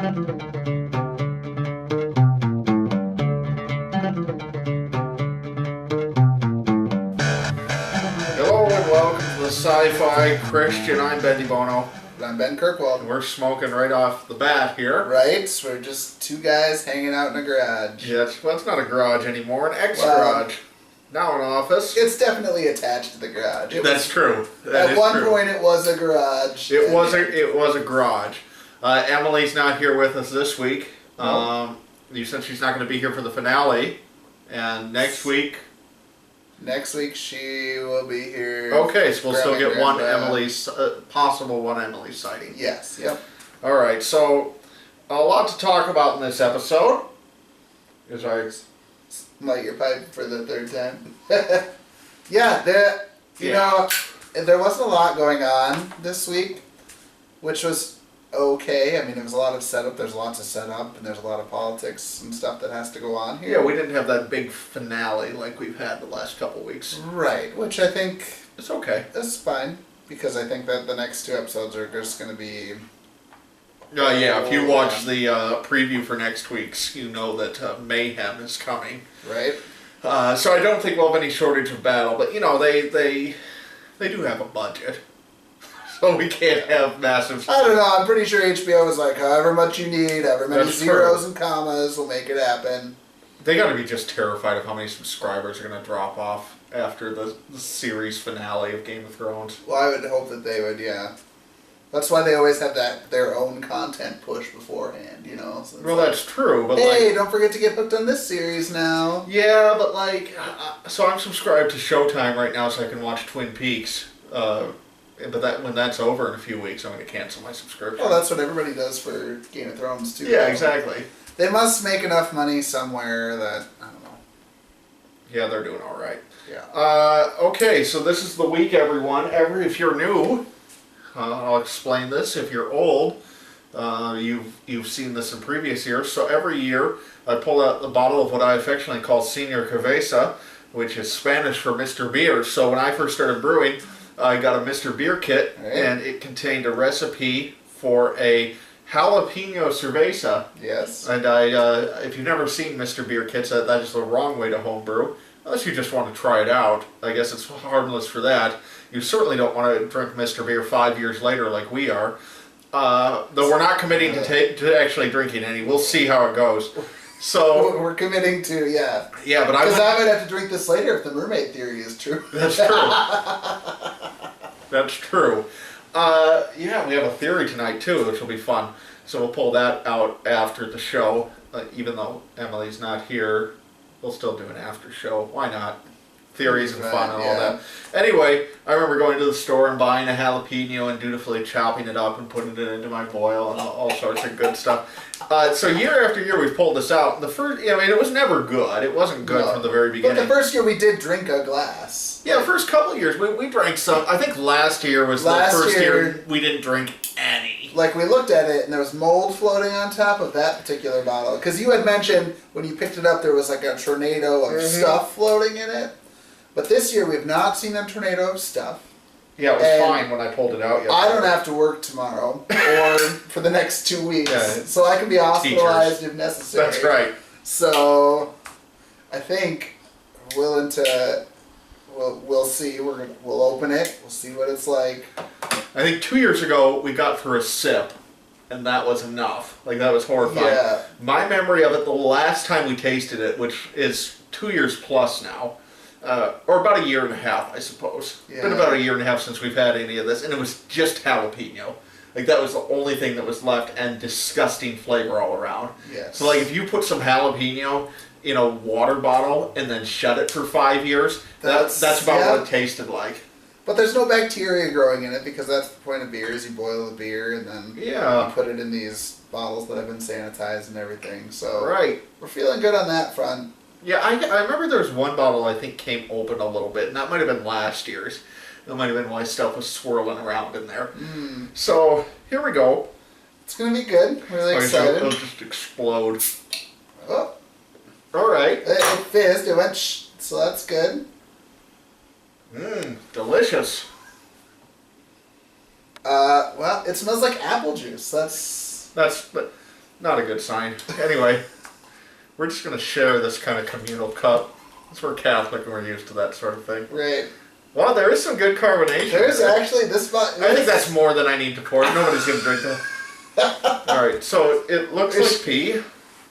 Hello and welcome to the Sci-Fi Christian. I'm Ben DeBono. And I'm Ben Kirkwald. And we're smoking right off the bat here. Right? We're just two guys hanging out in a garage. Yeah, well, it's not a garage anymore, an ex-garage. Now an office. It's definitely attached to the garage. That's true. At one point it was a garage. It was a garage. Emily's not here with us this week. You said she's not going to be here for the finale. And next week she will be here. Okay, so we'll still get one Emily's, possible one Emily sighting. Yes, yep. Alright, so a lot to talk about in this episode. Is I light your pipe for the third time. Yeah, there wasn't a lot going on this week, which was okay. I mean, there was a lot of setup. There's lots of setup, and there's a lot of politics and stuff that has to go on here. Yeah, we didn't have that big finale like we've had the last couple weeks. Right, which I think it's okay. It's fine, because I think that the next two episodes are just going to be... yeah, if you watch the preview for next week's, you know that mayhem is coming. Right. So I don't think we'll have any shortage of battle, but you know, they do have a budget. So we can't have massive... I don't know, I'm pretty sure HBO was like, however much you need, however many zeros and commas will make it happen. They gotta be just terrified of how many subscribers are gonna drop off after the series finale of Game of Thrones. Well, I would hope that they would, yeah. That's why they always have their own content push beforehand, you know? So well, that's true, but hey, don't forget to get hooked on this series now. Yeah, but so I'm subscribed to Showtime right now so I can watch Twin Peaks. But when that's over in a few weeks, I'm going to cancel my subscription. Well, that's what everybody does for Game of Thrones, too. Yeah, exactly. They must make enough money somewhere that, I don't know. Yeah, they're doing all right. Yeah. Okay, so this is the week, everyone. If you're new, I'll explain this. If you're old, you've seen this in previous years. So every year, I pull out the bottle of what I affectionately call Señor Cerveza, which is Spanish for Mr. Beer. So when I first started brewing, I got a Mr. Beer kit, and it contained a recipe for a jalapeno cerveza. Yes. And if you've never seen Mr. Beer kits, that is the wrong way to homebrew. Unless you just want to try it out. I guess it's harmless for that. You certainly don't want to drink Mr. Beer 5 years later like we are. Though we're not committing to actually drinking any. We'll see how it goes. So we're committing to, yeah. Yeah, but because I might have to drink this later if the mermaid theory is true. That's true. That's true. Yeah, we have a theory tonight too, which will be fun. So we'll pull that out after the show. Even though Emily's not here, we'll still do an after show. Why not? Theories and fun and all that. Anyway, I remember going to the store and buying a jalapeno and dutifully chopping it up and putting it into my boil and all sorts of good stuff. So year after year we've pulled this out. The first, it was never good. It wasn't good from the very beginning. But the first year we did drink a glass. Yeah, the first couple of years we drank some. I think last year was the first year we didn't drink any. Like we looked at it and there was mold floating on top of that particular bottle. Because you had mentioned when you picked it up there was like a tornado of stuff floating in it. But this year we've not seen a tornado of stuff. Yeah, it was fine when I pulled it out yesterday. I don't have to work tomorrow or for the next 2 weeks. Yeah, so I can be hospitalized if necessary. That's right. So I think we'll see. We'll open it. We'll see what it's like. I think 2 years ago we got through a sip. And that was enough. That was horrifying. Yeah. My memory of it, the last time we tasted it, which is 2 years plus now, or about a year and a half, I suppose. Yeah. It's been about a year and a half since we've had any of this, and it was just jalapeno. That was the only thing that was left, and disgusting flavor all around. Yes. So if you put some jalapeno in a water bottle and then shut it for 5 years, that's about what it tasted like. But there's no bacteria growing in it because that's the point of beer is you boil the beer and then you put it in these bottles that have been sanitized and everything. So we're feeling good on that front. Yeah, I remember there was one bottle I think came open a little bit, and that might have been last year's. That might have been why stuff was swirling around in there. So here we go. It's going to be good. Really excited. It'll just explode. Oh. All right. It fizzed. It went so that's good. Delicious. Well, it smells like apple juice. Not a good sign. Anyway, we're just going to share this kind of communal cup. Since we're Catholic and we're used to that sort of thing. Right. Well, there is some good carbonation. There's actually this much. I think that's more than I need to pour. Nobody's going to drink that. Alright, so it looks like pee.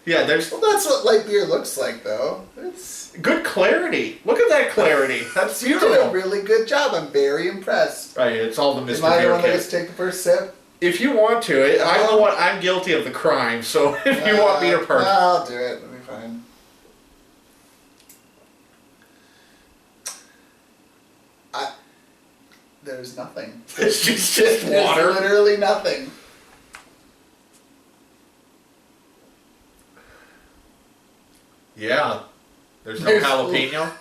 Yeah, there's... Well, that's what light beer looks like, though. It's good clarity. Look at that clarity. That's beautiful. You did a really good job. I'm very impressed. Right, it's all the Mr. Am I the Beer one that kit. gets to take the first sip? If you want to, I'm guilty of the crime, so if you want me to part... I'll do it. It'll be fine. There's nothing. It's just water. There's literally nothing. Yeah. There's no jalapeno.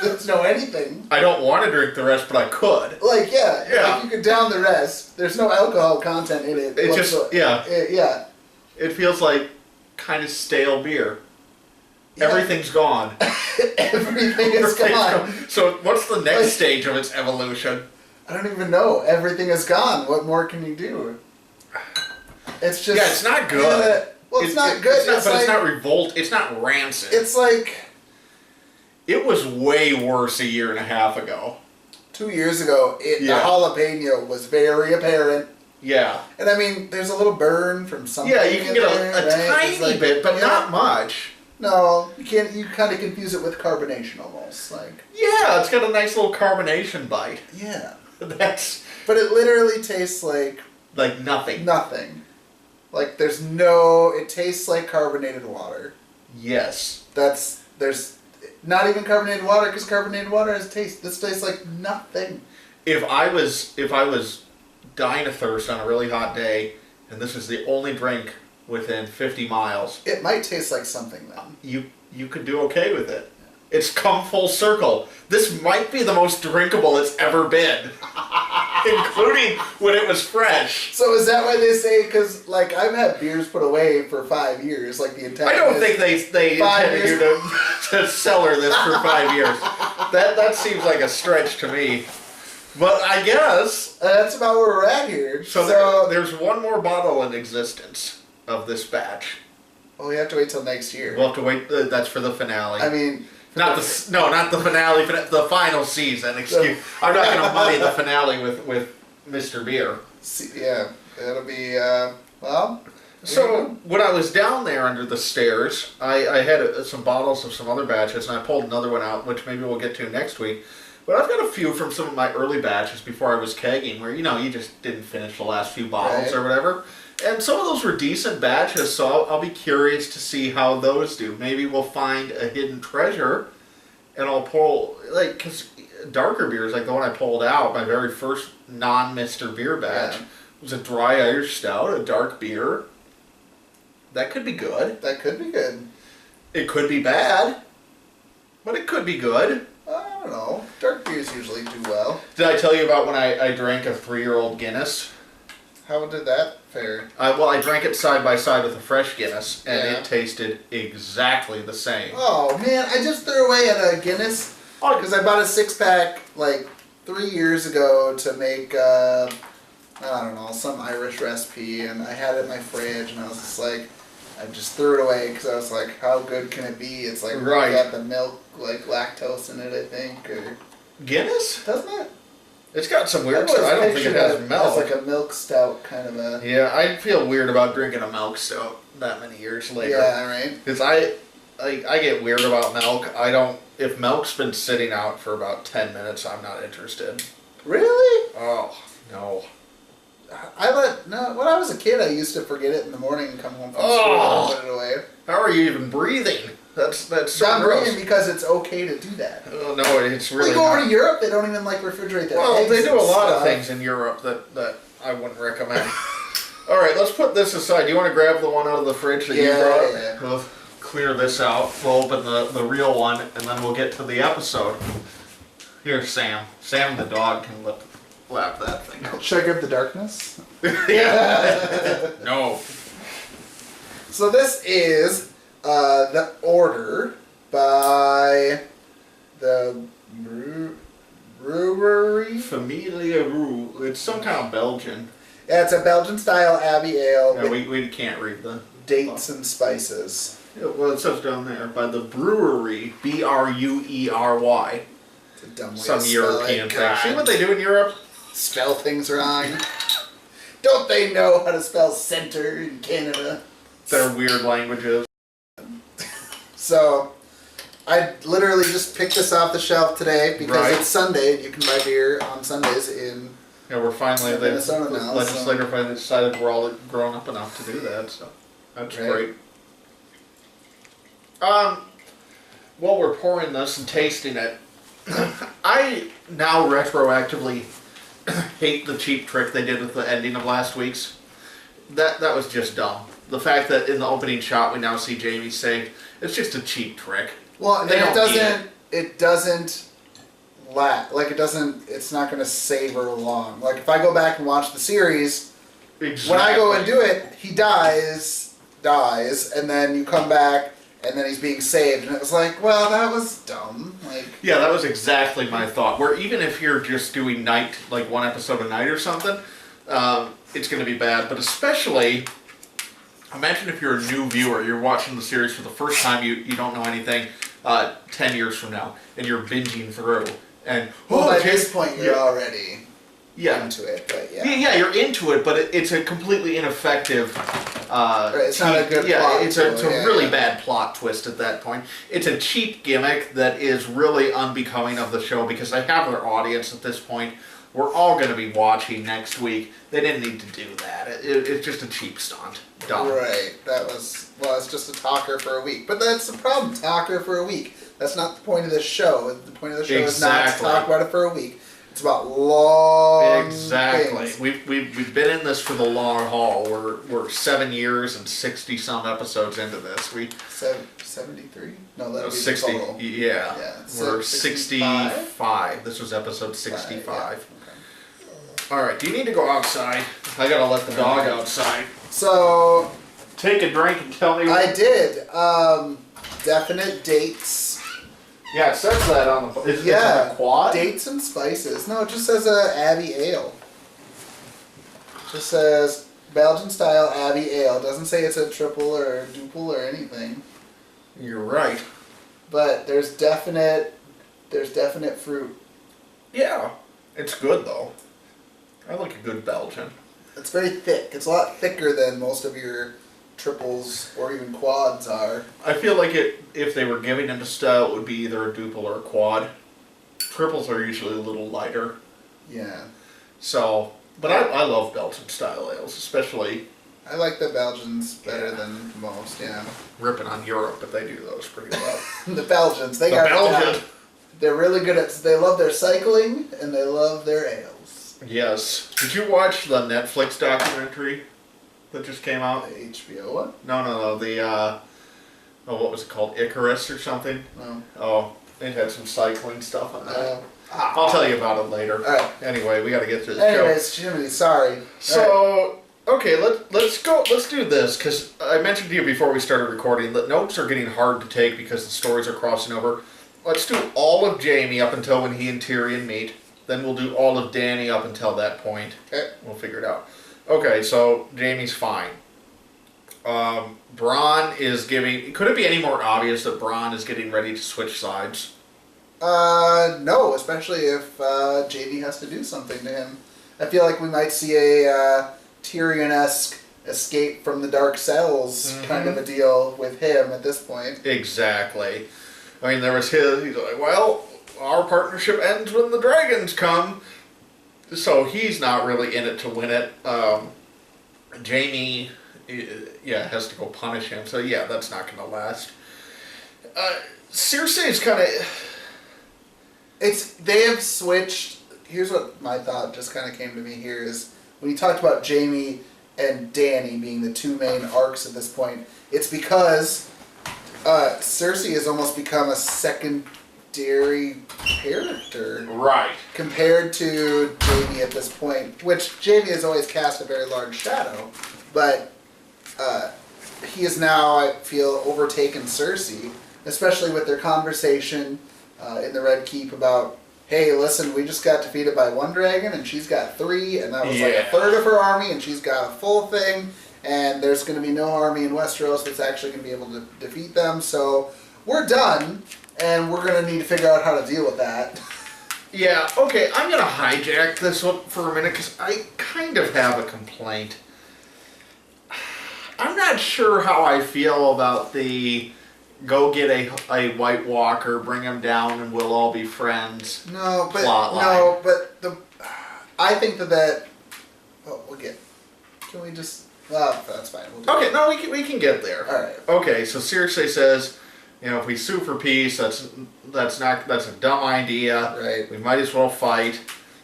There's no anything. I don't want to drink the rest, but I could. Like, yeah. Yeah. You could down the rest. There's no alcohol content in it. It just, yeah. Yeah. It feels like kind of stale beer. Yeah. Everything's gone. Everything is gone. So what's the next stage of its evolution? I don't even know. Everything is gone. What more can you do? It's just... Yeah, it's not good. Well, it's not good. It's not revolt. It's not rancid. It's like... It was way worse a year and a half ago. 2 years ago, the jalapeno was very apparent. Yeah. And I mean, there's a little burn from something. Yeah, you can get a tiny bit, but not much. No, you can't. You kind of confuse it with carbonation almost, like. Yeah, it's got a nice little carbonation bite. Yeah. That's. But it literally tastes like. Like nothing. Nothing. Like there's no. It tastes like carbonated water. Yes. There's not even carbonated water because carbonated water has taste. This tastes like nothing. If I was dying of thirst on a really hot day, and this is the only drink within 50 miles... It might taste like something, then. You could do okay with it. It's come full circle. This might be the most drinkable it's ever been. Including when it was fresh. So is that why they say... Because, like, I've had beers put away for 5 years, like the entire... I don't think they intended you to cellar this for 5 years. That seems like a stretch to me. But I guess... that's about where we're at here. So there's one more bottle in existence of this batch. Well, we have to wait till next year. We'll have to wait. That's for the finale. I mean... not the finale, the final season. I'm not going to muddy the finale with Mr. Beer. Yeah, it'll be, well... So, when I was down there under the stairs, I had some bottles of some other batches, and I pulled another one out, which maybe we'll get to next week. But I've got a few from some of my early batches before I was kegging, where, you just didn't finish the last few bottles or whatever. And some of those were decent batches, so I'll be curious to see how those do. Maybe we'll find a hidden treasure, and I'll pull, because darker beers, like the one I pulled out, my very first non-Mr. Beer batch, was a dry Irish stout, a dark beer. That could be good. That could be good. It could be bad, but it could be good. I don't know. Dark beers usually do well. Did I tell you about when I drank a 3-year-old Guinness? How did that fare? I drank it side by side with a fresh Guinness, and it tasted exactly the same. Oh, man, I just threw away at a Guinness because I bought a 6-pack, 3 years ago to make, I don't know, some Irish recipe, and I had it in my fridge, and I was just like, I just threw it away because I was like, how good can it be? It's got the milk, lactose in it, I think, or... Guinness? Doesn't it? It's got some weird stuff. I don't think it has milk. It's like a milk stout kind of a... Yeah, I feel weird about drinking a milk stout that many years later. Yeah, right. Because I get weird about milk. If milk's been sitting out for about 10 minutes, I'm not interested. Really? Oh, no. When I was a kid, I used to forget it in the morning and come home from school and put it away. How are you even breathing? That's so I'm gross. breathing because it's okay to do that. Oh, no, it's really go over to Europe, they don't even refrigerate their eggs. They do a lot of things in Europe that I wouldn't recommend. All right, let's put this aside. Do you want to grab the one out of the fridge that you brought? Yeah. We'll clear this out. We'll open the real one, and then we'll get to the episode. Here's Sam. Sam the dog can lap that thing up. Should I grab the darkness? Yeah. No. So this is the order by the brewery. Familia Rue. It's some kind of Belgian. Yeah, it's a Belgian-style Abbey Ale Yeah, with we can't read the dates and spices. Yeah, well, it says down there by the brewery, Breuery. It's a dumb way Some to spell European it. thing. God. See what they do in Europe? Spell things wrong. Don't they know how to spell center in Canada? Their weird languages. So, I literally just picked this off the shelf today because it's Sunday and you can buy beer on Sundays in Yeah, we're finally, the Minnesota now, legislator finally decided we're all grown up enough to do that, so that's great. While we're pouring this and tasting it, I now retroactively hate the cheap trick they did with the ending of last week's. That was just dumb. The fact that in the opening shot we now see Jamie saved, it's just a cheap trick. Well, They and don't it doesn't it's not going to savor long. Like, if I go back and watch the series, Exactly. when I go and do it, he dies, and then you come back, and then he's being saved, and it was like, well, that was dumb. Like, yeah, that was exactly my thought. Where even if you're just doing night, like one episode a night or something, it's going to be bad. But especially, imagine if you're a new viewer, you're watching the series for the first time, you don't know anything 10 years from now, and you're binging through. And by this point, you're already yeah. into it, but Yeah, you're into it, but it's a completely ineffective. It's not a good plot. It's a really bad plot twist at that point. It's a cheap gimmick that is really unbecoming of the show because they have their audience at this point. We're all going to be watching next week. They didn't need to do that. It's just a cheap stunt. Dumb. Right. It's just a talker for a week. But that's the problem. Talker for a week. That's not the point of this show. The point of the show is not to talk about it for a week. It's about long things. We've been in this for the long haul. We're 7 years and 60 some episodes into this. 73? No, that was 60. total. Yeah. We're 65. This was episode 65. Yeah. Okay. All right. Do you need to go outside? I gotta let the dog outside. So Take a drink and tell me. I did. Definite dates. Yeah, it says that on the. Is it on the quad? Dates and spices. No, it just says Abbey Ale. It just says Belgian style Abbey Ale. It doesn't say it's a triple or a duple or anything. You're right. But there's definite fruit. Yeah, it's good though. I like a good Belgian. It's very thick. It's a lot thicker than most of your triples or even quads are. I feel like if they were giving it a style, it would be either a duple or a quad. Triples are usually a little lighter. Yeah. So, but I love Belgian style ales, especially. I like the Belgians better than most. Yeah. Ripping on Europe, but they do those pretty well. The Belgians, they The got Belgian. They're really good at. They love their cycling and they love their ales. Yes. Did you watch the Netflix documentary that just came out? The HBO one? No. The what was it called? Icarus or something? No. Oh, it had some cycling stuff on that. I'll tell you about it later. All right. Anyway, we got to get to the show. Anyways, Jimmy, sorry. So, okay, let's go. Let's do this because I mentioned to you before we started recording that notes are getting hard to take because the stories are crossing over. Let's do all of Jamie up until when he and Tyrion meet. Then we'll do all of Dany up until that point. Okay. We'll figure it out. Okay, so Jamie's fine. Bronn is giving... Could it be any more obvious that Bronn is getting ready to switch sides? No, especially if Jamie has to do something to him. I feel like we might see a Tyrion-esque escape from the dark cells kind of a deal with him at this point. Exactly. I mean, he's like, well, our partnership ends when the dragons come. So he's not really in it to win it. Jamie, has to go punish him. So yeah, that's not going to last. Cersei's kind of... They have switched... Here's what my thought just kind of came to me here is, when you talked about Jamie and Dany being the two main arcs at this point, it's because Cersei has almost become a secondary character. Right. Compared to Jamie at this point, which Jamie has always cast a very large shadow, but he is now, I feel, overtaken Cersei, especially with their conversation in the Red Keep about hey, listen, we just got defeated by one dragon, and she's got 3, and that was like a third of her army, and she's got a full thing, and there's going to be no army in Westeros that's actually going to be able to defeat them, so we're done, and we're going to need to figure out how to deal with that. Yeah, okay, I'm going to hijack this one for a minute, because I kind of have a complaint. I'm not sure how I feel about the go get a White Walker, bring him down, and we'll all be friends. No, but I think that. Oh, we'll get. Can we just? That's fine. We'll do okay, no, we can get there. All right. Okay, so Cersei says, if we sue for peace, that's a dumb idea. Right. We might as well fight.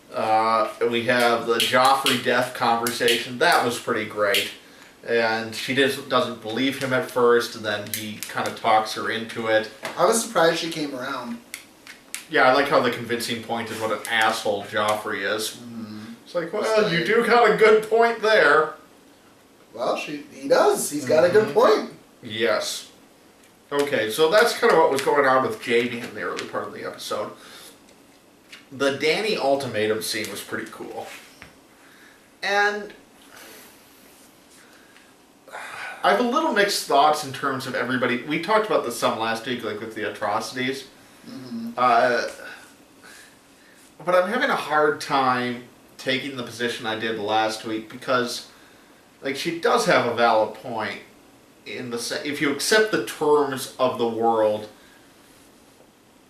We have the Joffrey death conversation. That was pretty great. And she doesn't believe him at first, and then he kind of talks her into it. I was surprised she came around. Yeah, I like how the convincing point is what an asshole Joffrey is. Mm-hmm. It's like, well, you do got a good point there. Well, he does. He's got a good point. Yes. Okay, so that's kind of what was going on with Jaime in the early part of the episode. The Dany ultimatum scene was pretty cool. And I have a little mixed thoughts in terms of everybody. We talked about this some last week, like with the atrocities. Mm-hmm. But I'm having a hard time taking the position I did last week because, like, she does have a valid point in the if you accept the terms of the world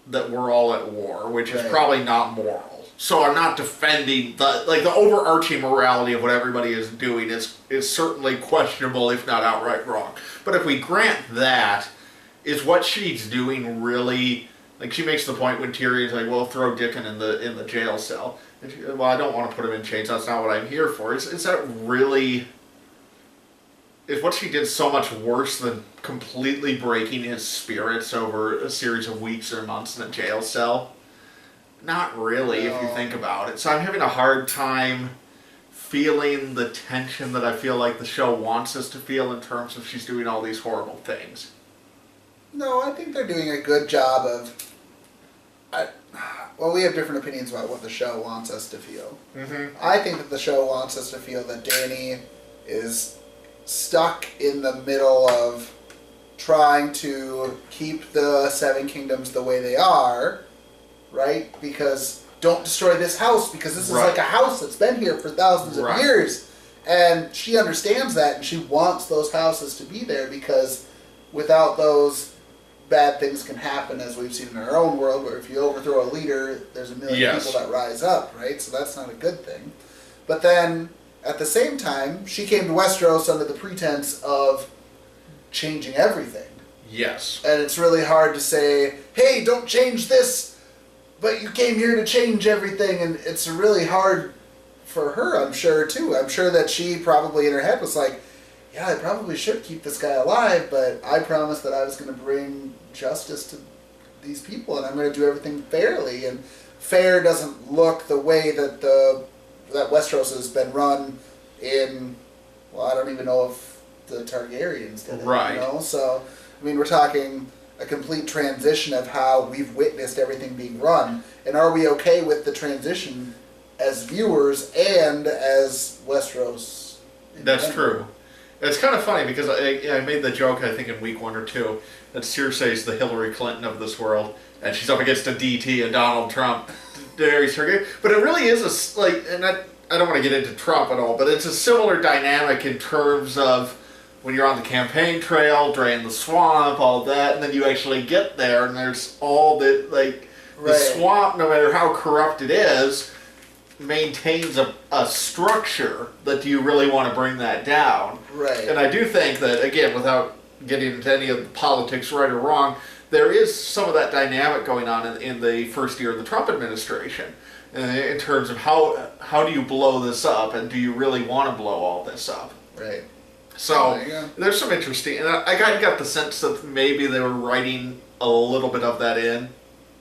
that we're all at war, which is probably not moral. So I'm not defending the overarching morality of what everybody is doing is certainly questionable, if not outright wrong. But if we grant that, is what she's doing really, like, she makes the point when Tyrion's like, well, throw Dickon in the jail cell. And she, well, I don't want to put him in chains. That's not what I'm here for. Is that really? Is what she did so much worse than completely breaking his spirits over a series of weeks or months in a jail cell? Not really, if you think about it. So I'm having a hard time feeling the tension that I feel like the show wants us to feel in terms of she's doing all these horrible things. No, I think they're doing a good job of... Well, we have different opinions about what the show wants us to feel. Mm-hmm. I think that the show wants us to feel that Dany is stuck in the middle of trying to keep the Seven Kingdoms the way they are, right? Because don't destroy this house, because this is like a house that's been here for thousands of years. And she understands that, and she wants those houses to be there, because without those, bad things can happen, as we've seen in our own world, where if you overthrow a leader, there's a million people that rise up, right? So that's not a good thing. But then, at the same time, she came to Westeros under the pretense of changing everything. Yes. And it's really hard to say, hey, don't change this, but you came here to change everything. And it's really hard for her, I'm sure, too. I'm sure that she probably in her head was like, yeah, I probably should keep this guy alive, but I promised that I was going to bring justice to these people, and I'm going to do everything fairly. And fair doesn't look the way that that Westeros has been run in, well, I don't even know if the Targaryens did it. Right. You know? So, I mean, we're talking a complete transition of how we've witnessed everything being run. And are we okay with the transition as viewers and as Westeros? That's true. It's kind of funny because I made the joke, I think, in week 1 or 2, that Cersei's the Hillary Clinton of this world, and she's up against a DT and Donald Trump. But it really is and I don't want to get into Trump at all, but it's a similar dynamic in terms of when you're on the campaign trail, drain the swamp, all that, and then you actually get there, and there's all the, the swamp, no matter how corrupt it is, maintains a structure that do you really want to bring that down. Right. And I do think that, again, without getting into any of the politics right or wrong, there is some of that dynamic going on in the first year of the Trump administration in terms of how do you blow this up, and do you really want to blow all this up? Right. So there's some interesting, and I got the sense that maybe they were writing a little bit of that in,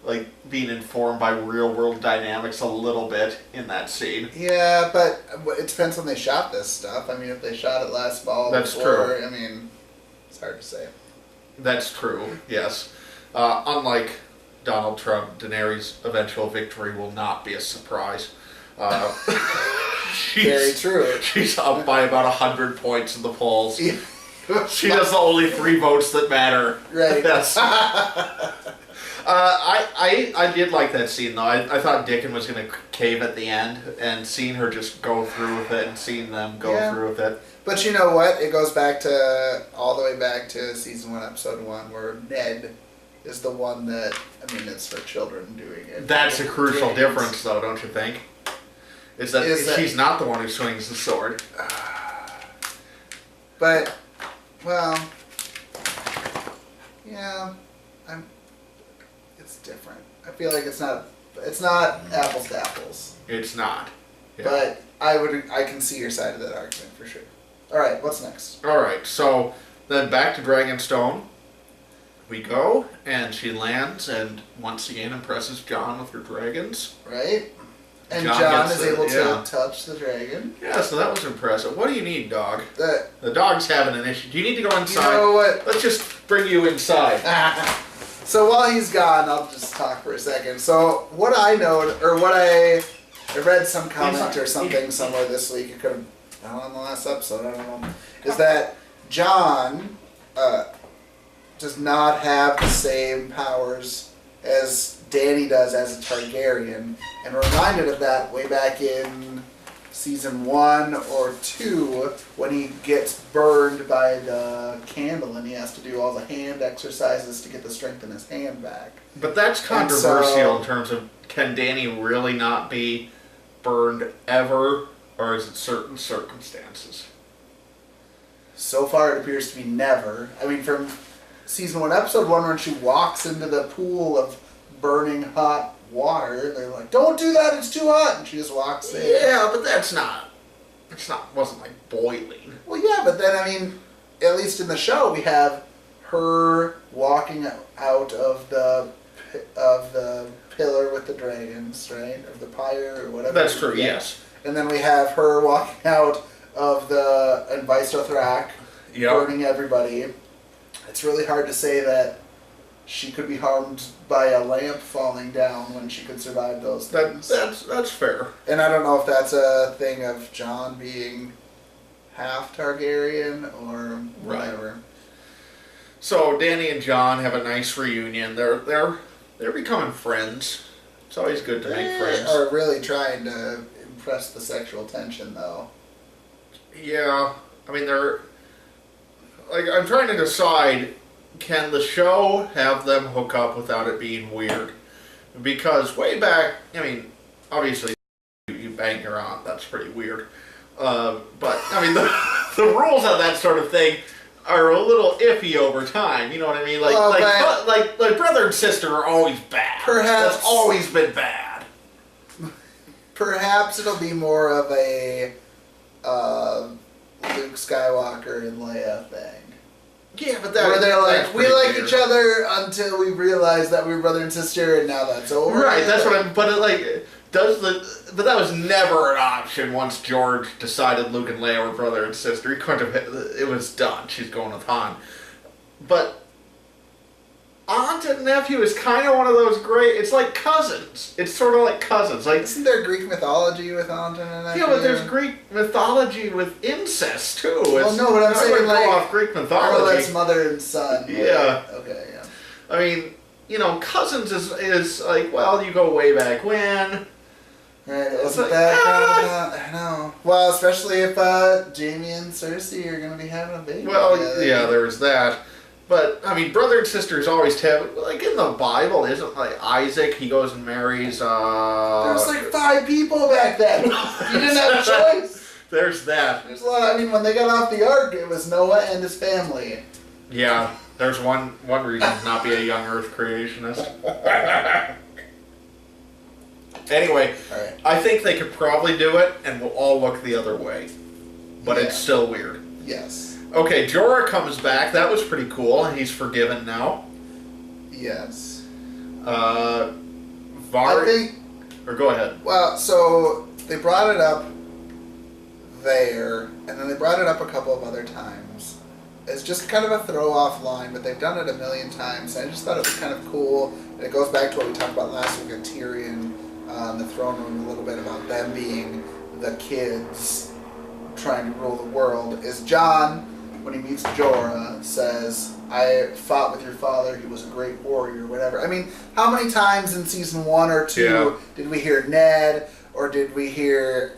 like being informed by real world dynamics a little bit in that scene. Yeah, but it depends when they shot this stuff. I mean, if they shot it last fall, that's true. I mean, it's hard to say. That's true. Yes. Unlike Donald Trump, Daenerys' eventual victory will not be a surprise. Very true. She's up by about 100 points in the polls. Yeah. She has the only 3 votes that matter. Right. Yes. I did like that scene though. I thought Dickon was going to cave at the end, and seeing her just go through with it and seeing them go through with it. But you know what? It goes back to all the way back to season 1, episode 1, where Ned is the one that, I mean, it's for children doing it. That's a crucial difference, though, don't you think? Is that she's not the one who swings the sword. But, well, yeah, it's different. I feel like it's not apples to apples. It's not. Yeah. But I can see your side of that argument for sure. All right, what's next? All right, so then back to Dragonstone we go, and she lands and once again impresses Jon with her dragons. Right? And Jon is able to touch the dragon. Yeah, so that was impressive. What do you need, dog? The dog's having an issue. Do you need to go inside? You know what? Let's just bring you inside. So while he's gone, I'll just talk for a second. So what I know, or what I read some comment or something somewhere this week, it could have been on the last episode, I don't know, is that Jon does not have the same powers as Dany does as a Targaryen, and reminded of that way back in season 1 or 2 when he gets burned by the candle and he has to do all the hand exercises to get the strength in his hand back. But that's controversial in terms of, can Dany really not be burned ever, or is it certain circumstances? So far it appears to be never. I mean, from season 1, episode 1, when she walks into the pool of burning hot water, they're like, "Don't do that, it's too hot," and she just walks in. Yeah, but wasn't like boiling. Well, yeah, but then, I mean, at least in the show, we have her walking out of the pillar with the dragons, right? Of the pyre or whatever. That's true, yes. And then we have her walking out of the Vaistothraki, burning everybody. It's really hard to say that she could be harmed by a lamp falling down when she could survive those things. That's fair. And I don't know if that's a thing of Jon being half Targaryen or whatever. Right. So Dany and Jon have a nice reunion. They're becoming friends. It's always good to make friends. Are really trying to impress the sexual tension, though. Yeah, I mean I'm trying to decide, can the show have them hook up without it being weird? Because way back, I mean, obviously you bang your aunt, that's pretty weird. But I mean, the rules on that sort of thing are a little iffy over time. You know what I mean? Like brother and sister are always bad. Perhaps that's always been bad. Perhaps it'll be more of a Luke Skywalker and Leia thing. Yeah, but where they're like, we like each other until we realize that we're brother and sister, and now that's over. Right, that's what I'm. But but that was never an option once George decided Luke and Leia were brother and sister. He couldn't have. It was done. She's going with Han. But aunt and nephew is kind of one of those great. It's like cousins. It's sort of like cousins. Like, isn't there Greek mythology with aunt and a nephew? Yeah, but there's Greek mythology with incest too. Well, no, but I'm saying like off Greek mythology. That's mother and son. Yeah. Okay. Yeah. I mean, cousins is like, well, you go way back when. Right. It wasn't that. I know. Well, especially if Jaime and Cersei are going to be having a baby. Well, yeah, there's that. But, I mean, brother and sisters always have, like, in the Bible, isn't, like, Isaac, he goes and marries, there was, like, 5 people back then. You didn't have a choice. There's that. There's a lot, I mean, when they got off the ark, it was Noah and his family. Yeah, there's one reason to not be a young Earth creationist. Anyway, right. I think they could probably do it, and we'll all look the other way. But it's still weird. Yes. Okay, Jorah comes back. That was pretty cool. He's forgiven now. Yes. I think... Or go ahead. Well, so they brought it up there, and then they brought it up a couple of other times. as just kind of a throw-off line, but they've done it a million times. And I just thought it was kind of cool. And it goes back to what we talked about last week on Tyrion, in the throne room, a little bit about them being the kids trying to rule the world. Is Jon, when he meets Jorah, says, I fought with your father, he was a great warrior, whatever. I mean, how many times in season 1 or 2 did we hear Ned, or did we hear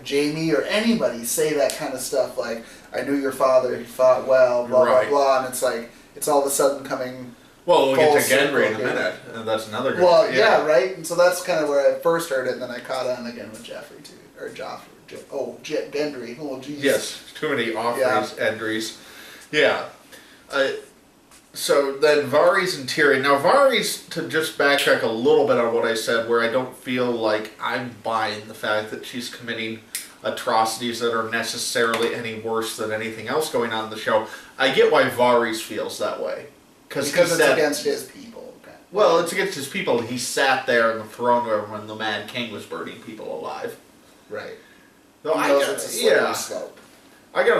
Jamie or anybody say that kind of stuff, like, I knew your father, he fought well, blah, blah, blah, and it's like, it's all of a sudden coming... Well, we'll get to Gendry in a minute, and that's another good... Well, yeah, right? And so that's kind of where I first heard it, and then I caught on again with Joffrey, too. Or Joffrey. Gendry. Oh, jeez. Yes, too many Offreys, Endrys. Yeah. So then Varys and Tyrion. Now Varys, to just backtrack a little bit on what I said, where I don't feel like I'm buying the fact that she's committing atrocities that are necessarily any worse than anything else going on in the show. I get why Varys feels that way. Because it's against his people. Okay. Well, it's against his people. He sat there in the throne room when the Mad King was burning people alive. Right. So I gotta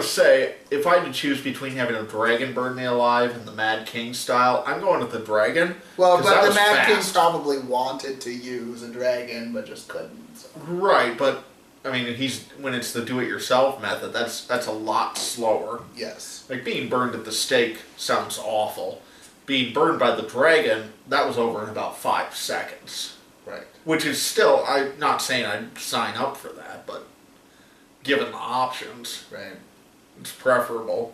say, if I had to choose between having a dragon burn me alive and the Mad King style, I'm going with the dragon. Well, but the Mad King probably wanted to use a dragon, but just couldn't. So. Right, but I mean, when it's the do-it-yourself method, that's a lot slower. Yes. Like being burned at the stake sounds awful. Being burned by the dragon, that was over in about 5 seconds. Right. Which is still, I'm not saying I'd sign up for that, but given the options, right, it's preferable.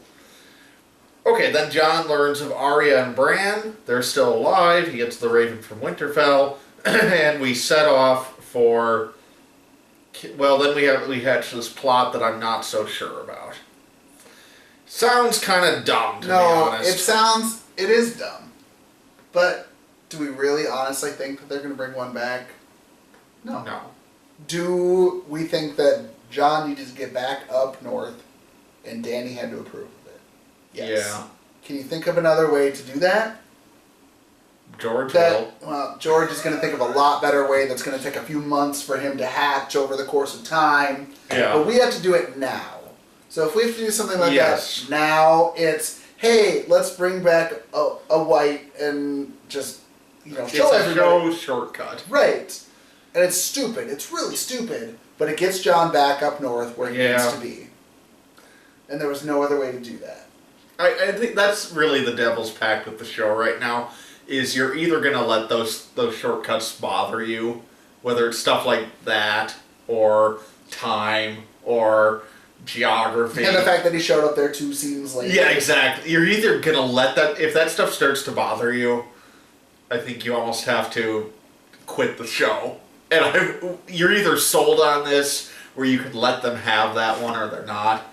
Okay, then Jon learns of Arya and Bran. They're still alive. He gets the Raven from Winterfell, and we set off for. Well, then we hatch this plot that I'm not so sure about. Sounds kind of dumb, to be honest. It is dumb. But do we really honestly think that they're going to bring one back? No. No. Do we think that Jon needed to get back up north and Dany had to approve of it? Yes. Yeah. Can you think of another way to do that? George will. Well, George is going to think of a lot better way that's going to take a few months for him to hatch over the course of time. Yeah. But we have to do it now. So if we have to do something like that now, it's, hey, let's bring back a white and just, show everybody. It's a shortcut. Right. And it's stupid. It's really stupid. But it gets Jon back up north where he needs to be. And there was no other way to do that. I think that's really the devil's pact with the show right now, is you're either going to let those shortcuts bother you, whether it's stuff like that, or time, or geography. And the fact that he showed up there 2 seasons later. Yeah, exactly. You're either going to let that, if that stuff starts to bother you, I think you almost have to quit the show. And you're either sold on this, where you could let them have that one, or they're not.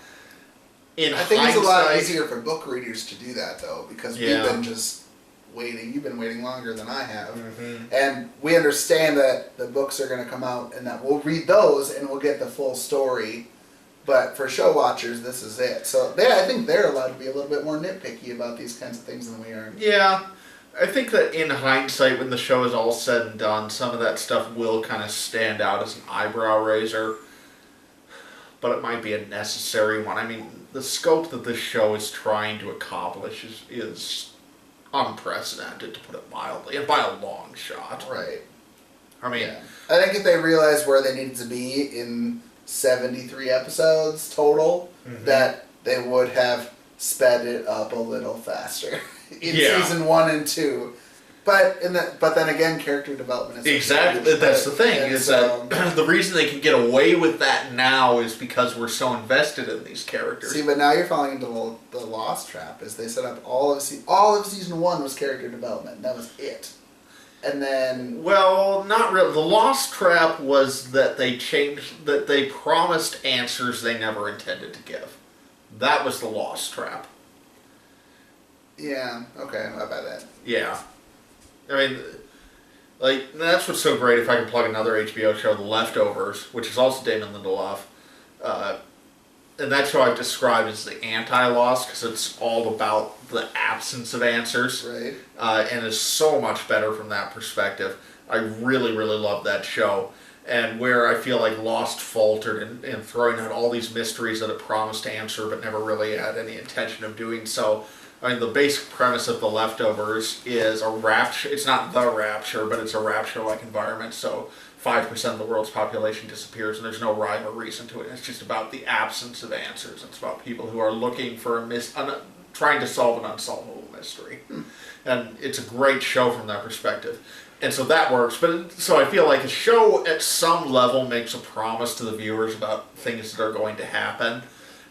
I think it's a lot easier for book readers to do that, though, because we've been just waiting. You've been waiting longer than I have. Mm-hmm. And we understand that the books are going to come out, and that we'll read those, and we'll get the full story. But for show watchers, this is it. So I think they're allowed to be a little bit more nitpicky about these kinds of things than we are. Yeah. I think that in hindsight, when the show is all said and done, some of that stuff will kind of stand out as an eyebrow raiser. But it might be a necessary one. I mean, the scope that this show is trying to accomplish is unprecedented, to put it mildly, and by a long shot. Right. I mean... Yeah. I think if they realized where they needed to be in 73 episodes total, that they would have sped it up a little faster in season 1 and 2. But then again, character development is exactly that's the thing, is that the reason they can get away with that now is because we're so invested in these characters. See, but now you're falling into the Lost trap, is they set up all of season 1 was character development, and that was it. And then... Well, not really. The Lost trap was that they promised answers they never intended to give. That was the Lost trap. Yeah, okay, how about that? Yeah. I mean, like, that's what's so great, if I can plug another HBO show, The Leftovers, which is also Damon Lindelof. And that show I've described as the anti-Lost, because it's all about the absence of answers. Right. And is so much better from that perspective. I really, really love that show. and where I feel like Lost faltered in throwing out all these mysteries that it promised to answer but never really had any intention of doing so. I mean, the basic premise of The Leftovers is a rapture. It's not the rapture, but it's a rapture-like environment, so 5% of the world's population disappears, and there's no rhyme or reason to it. It's just about the absence of answers. It's about people who are looking for trying to solve an unsolvable mystery. And it's a great show from that perspective. And so that works, but so I feel like a show at some level makes a promise to the viewers about things that are going to happen.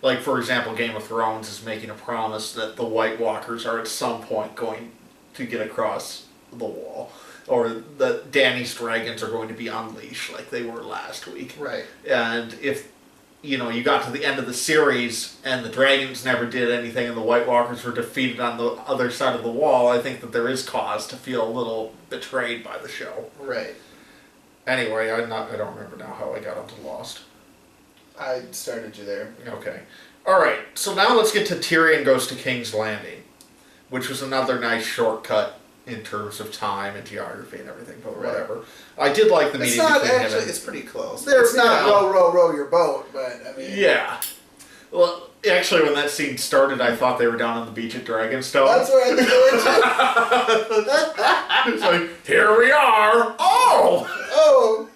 Like, for example, Game of Thrones is making a promise that the White Walkers are at some point going to get across the wall. Or that Dany's dragons are going to be unleashed like they were last week. Right. And if, you got to the end of the series and the dragons never did anything and the White Walkers were defeated on the other side of the wall, I think that there is cause to feel a little betrayed by the show. Right. Anyway, I don't remember now how I got onto Lost. I started you there. Okay. Alright, so now let's get to Tyrion Goes to King's Landing, which was another nice shortcut in terms of time and geography and everything, but whatever. I did like the meeting between him and... It's pretty close. It's not row your boat, but I mean... Yeah. Well, actually, when that scene started, I thought they were down on the beach at Dragonstone. That's where I think they were. It's like, here we are! Oh!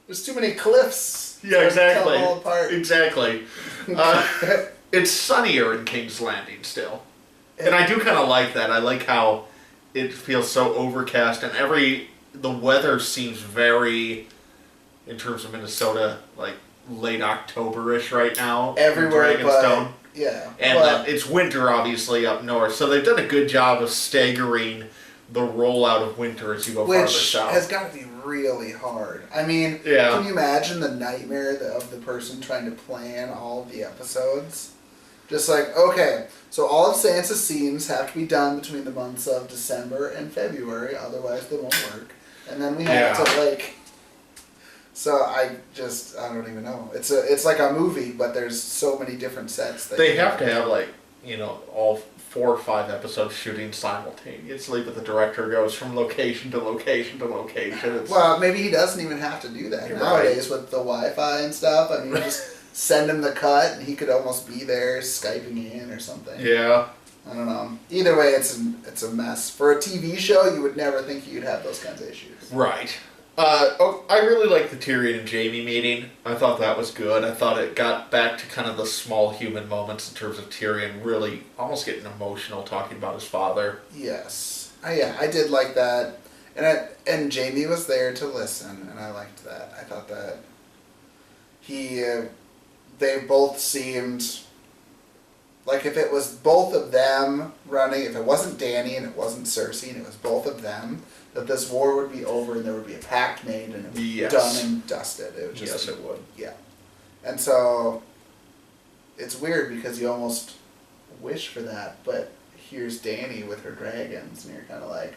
There's too many cliffs. Yeah, exactly. To tell them all apart. Exactly. It's sunnier in King's Landing still. And I do kind of like that. I like how it feels so overcast, and the weather seems very, in terms of Minnesota, like late October-ish right now. Everywhere Dragonstone. but, yeah. And it's winter, obviously, up north, so they've done a good job of staggering the rollout of winter as you go farther south. Which has got to be really hard. I mean, yeah. Can you imagine the nightmare of the person trying to plan all of the episodes? Just like, okay, so all of Sansa's scenes have to be done between the months of December and February, otherwise they won't work. And then we have to, like... So I don't even know. It's like a movie, but there's so many different sets. They have to have, like, all 4 or 5 episodes shooting simultaneously, but the director goes from location to location to location. Well, maybe he doesn't even have to do that nowadays with the Wi-Fi and stuff. I mean, just send him the cut, and he could almost be there Skyping in or something. Yeah. I don't know. Either way, it's a mess. For a TV show, you would never think you'd have those kinds of issues. Right. I really liked the Tyrion and Jaime meeting. I thought that was good. I thought it got back to kind of the small human moments in terms of Tyrion really almost getting emotional talking about his father. Yes. I did like that. And Jaime was there to listen, and I liked that. I thought that they both seemed like if it was both of them running, if it wasn't Dany and it wasn't Cersei and it was both of them, that this war would be over and there would be a pact made and it would be done and dusted. It would just, yes, it would. Yeah. And so it's weird because you almost wish for that, but here's Dany with her dragons and you're kind of like,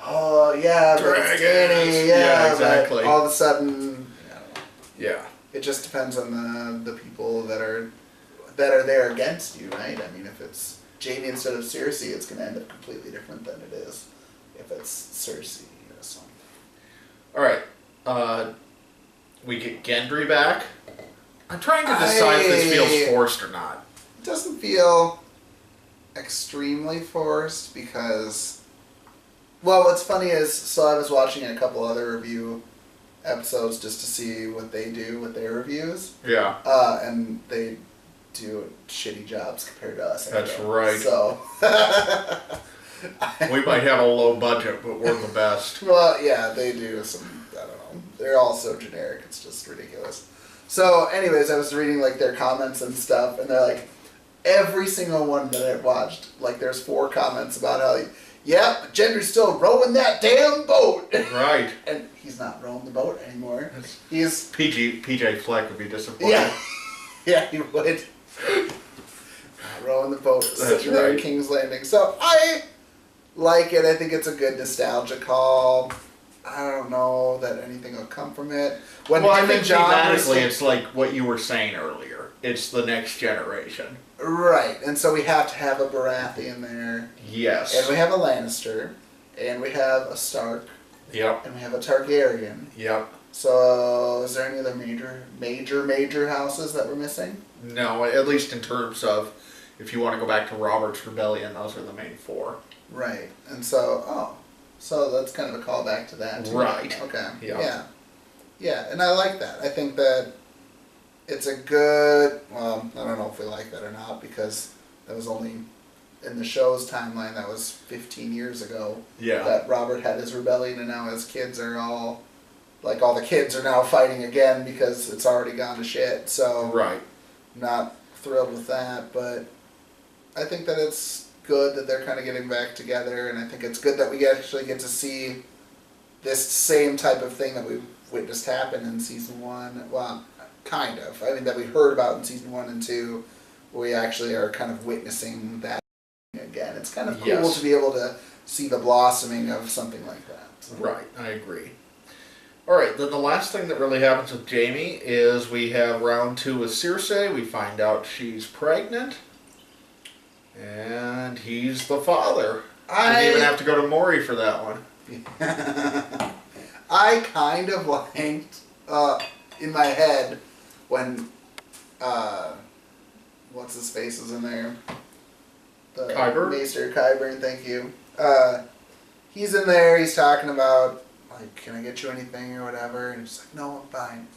oh yeah, but it's Dany, yeah, exactly. But all of a sudden, I don't know. Yeah. It just depends on the people that are there against you, right? I mean, if it's Jaime instead of Cersei, it's going to end up completely different than it is if it's Cersei or something. All right. We get Gendry back. I'm trying to decide if this feels forced or not. It doesn't feel extremely forced because... Well, what's funny is, so I was watching a couple other review episodes just to see what they do with their reviews. Yeah. And they do shitty jobs compared to us. That's right. So... We might have a low budget, but we're the best. Well, yeah, they do some, I don't know. They're all so generic, it's just ridiculous. So, anyways, I was reading, like, their comments and stuff, and they're like, every single one that I've watched, like, there's 4 comments about how, yeah, Gendry's still rowing that damn boat. Right. And he's not rowing the boat anymore. He's... PJ Fleck would be disappointed. Yeah. Yeah, he would. Not rowing the boat. That's right. King's Landing. So, I like it. I think it's a good nostalgia call. I don't know that anything will come from it. I think thematically it's like what you were saying earlier. It's the next generation. Right, and so we have to have a Baratheon there. Yes. And we have a Lannister. And we have a Stark. Yep. And we have a Targaryen. Yep. So, is there any other major houses that we're missing? No, at least in terms of if you want to go back to Robert's Rebellion, those are the main 4. Right. And so, so that's kind of a callback to that, too. Right. Okay. Yeah. Yeah, and I like that. I think that it's a good, well, I don't know if we like that or not, because that was only, in the show's timeline, that was 15 years ago. Yeah. That Robert had his rebellion, and now his kids are all, like, all the kids are now fighting again because it's already gone to shit. So, right. Not thrilled with that, but I think that it's good that they're kind of getting back together, and I think it's good that we actually get to see this same type of thing that we've witnessed happen in season 1. Well, kind of. I mean, that we heard about in season 1 and 2. We actually are kind of witnessing that again. It's kind of cool to be able to see the blossoming of something like that. So. Right, I agree. Alright, then the last thing that really happens with Jamie is we have round 2 with Circe. We find out she's pregnant. And he's the father. Didn't even have to go to Maury for that one. I kind of liked, in my head, when, what's his face was in there? Qyburn? Maester Qyburn, thank you. He's in there, he's talking about, like, can I get you anything or whatever? And he's like, no, I'm fine.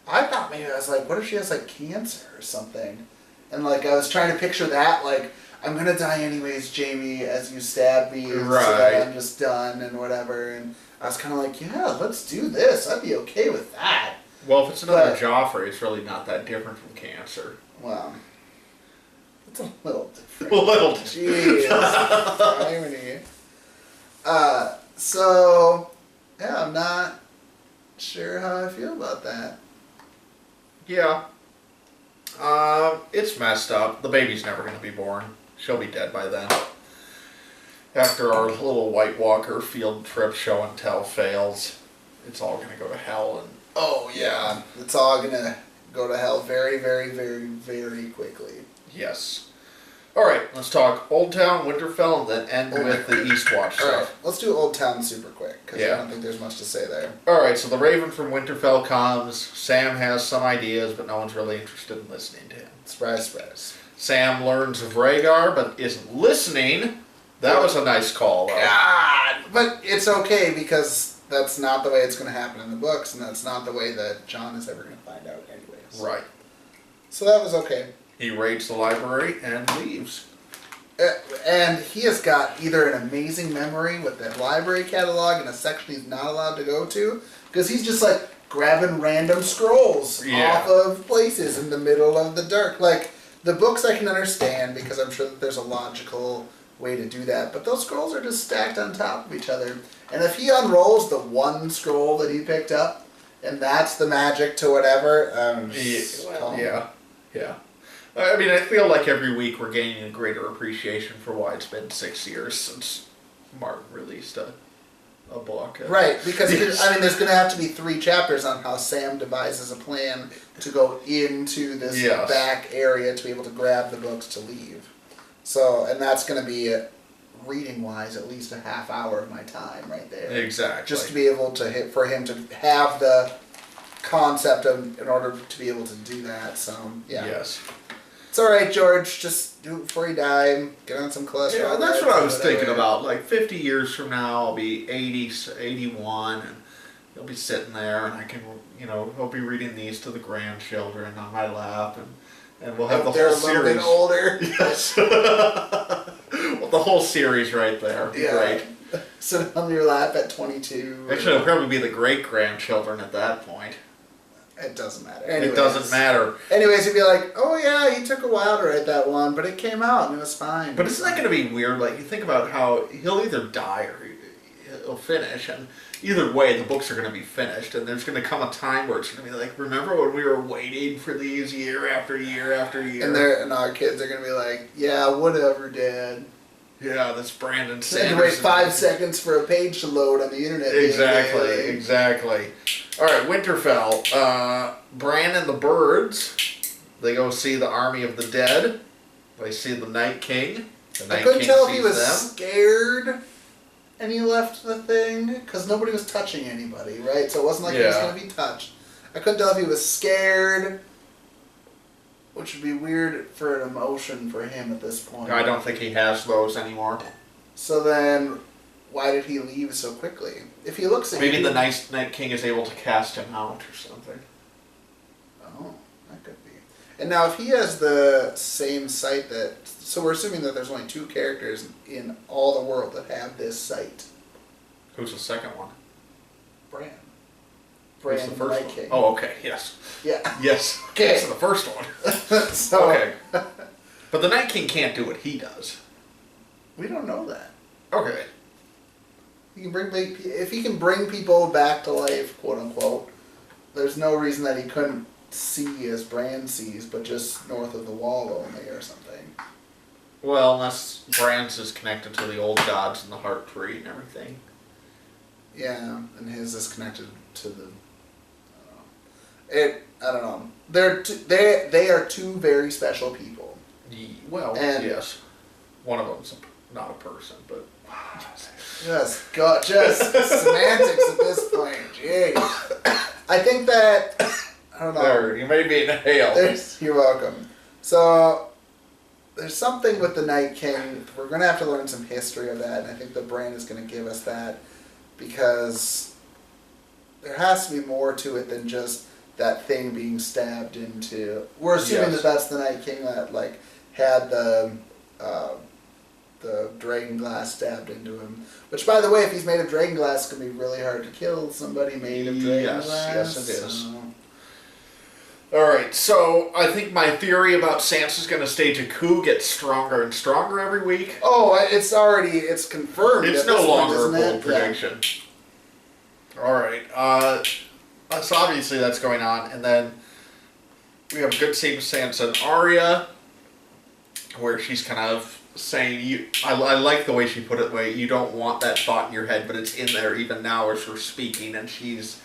I thought maybe, I was like, what if she has, like, cancer or something? And, like, I was trying to picture that, like, I'm gonna die anyways, Jamie, as you stab me, so that I'm just done and whatever. And I was kind of like, yeah, let's do this. I'd be okay with that. Well, if it's another Joffrey, it's really not that different from cancer. Well, it's a little different. A little. Jeez, irony. So, yeah, I'm not sure how I feel about that. Yeah. It's messed up. The baby's never going to be born. She'll be dead by then. After our little White Walker field trip show and tell fails, it's all going to go to hell. And oh, yeah. It's all going to go to hell very, very, very, very quickly. Yes. Alright, let's talk Old Town, Winterfell, and then end with the Eastwatch stuff. Alright, let's do Old Town super quick, because I don't think there's much to say there. Alright, so the Raven from Winterfell comes. Sam has some ideas, but no one's really interested in listening to him. Surprise, surprise. Sam learns of Rhaegar, but isn't listening. That was a nice call, though. God! But it's okay, because that's not the way it's going to happen in the books, and that's not the way that Jon is ever going to find out anyways. Right. So that was okay. He raids the library and leaves. And he has got either an amazing memory with the library catalog in a section he's not allowed to go to, because he's just like grabbing random scrolls off of places in the middle of the dark. Like, the books I can understand, because I'm sure that there's a logical way to do that, but those scrolls are just stacked on top of each other. And if he unrolls the one scroll that he picked up, and that's the magic to whatever, yeah. I mean, I feel like every week we're gaining a greater appreciation for why it's been 6 years since Martin released a book. Right, because I mean, there's going to have to be 3 chapters on how Sam devises a plan to go into this back area to be able to grab the books to leave. So, and that's going to be, reading-wise, at least a half hour of my time right there. Exactly. Just to be able to for him to have the concept in order to be able to do that. So, yeah. Yes. It's alright, George. Just do it before you die. Get on some cholesterol. Yeah, that's what I was thinking about. Like, 50 years from now, I'll be 80, 81, and he'll be sitting there, and I can, he'll be reading these to the grandchildren on my lap, and we'll have the whole series. They're a little bit older. Yes. Well, the whole series right there. Yeah. Great. Sit on your lap at 22. Actually, it'll probably be the great-grandchildren at that point. It doesn't matter. It doesn't matter. Anyways, you'd be like, oh yeah, he took a while to write that one, but it came out and it was fine. But isn't that going to be weird? Like, you think about how he'll either die or he'll finish, and either way, the books are going to be finished, and there's going to come a time where it's going to be like, remember when we were waiting for these year after year after year? And our kids are going to be like, yeah, whatever, Dad. Yeah, that's Brandon Sanderson. Sanderson. You wait 5 seconds for a page to load on the internet. Exactly. All right, Winterfell. Bran and the birds, they go see the army of the dead. They see the Night King. The Night I couldn't King tell if sees he was them. scared and he left the thing because nobody was touching anybody, right? So it wasn't like he was going to be touched. I couldn't tell if he was scared, which would be weird for an emotion for him at this point. I don't think he has those anymore. So then, why did he leave so quickly? If he looks at maybe the Night King is able to cast him out or something. Oh, that could be. And now, if he has the same sight that... So we're assuming that there's only 2 characters in all the world that have this sight. Who's the second one? Bran. Who's Bran, the the first Night one? King. Oh, okay, yes. Yeah. Yes. Okay. So the first one. So, okay. But the Night King can't do what he does. We don't know that. Okay. He can if he can bring people back to life, quote unquote, there's no reason that he couldn't see as Bran sees, but just north of the wall only or something. Well, unless Bran's is connected to the old gods and the heart tree and everything. Yeah, and his is connected to the... I don't know. They are 2 very special people. Well, and yes. One of them's not a person, but... Just semantics at this point. Jeez. I think that... I don't know. There, you may be in hail. You're welcome. So, there's something with the Night King. We're going to have to learn some history of that, and I think the Bran is going to give us that, because there has to be more to it than just that thing being stabbed into. We're assuming that that's the Night King that had the dragon glass stabbed into him. Which, by the way, if he's made of dragon glass, it's going to be really hard to kill somebody made of dragon glass. Yes, it is. Alright, so I think my theory about Sansa's going to stage a coup gets stronger and stronger every week. Oh, it's confirmed. It's no longer a bold prediction. Yeah. Alright, so obviously that's going on, and then we have a good scene with Sansa and Arya, where she's kind of saying, I like the way she put it, you don't want that thought in your head, but it's in there even now as we're speaking, and she just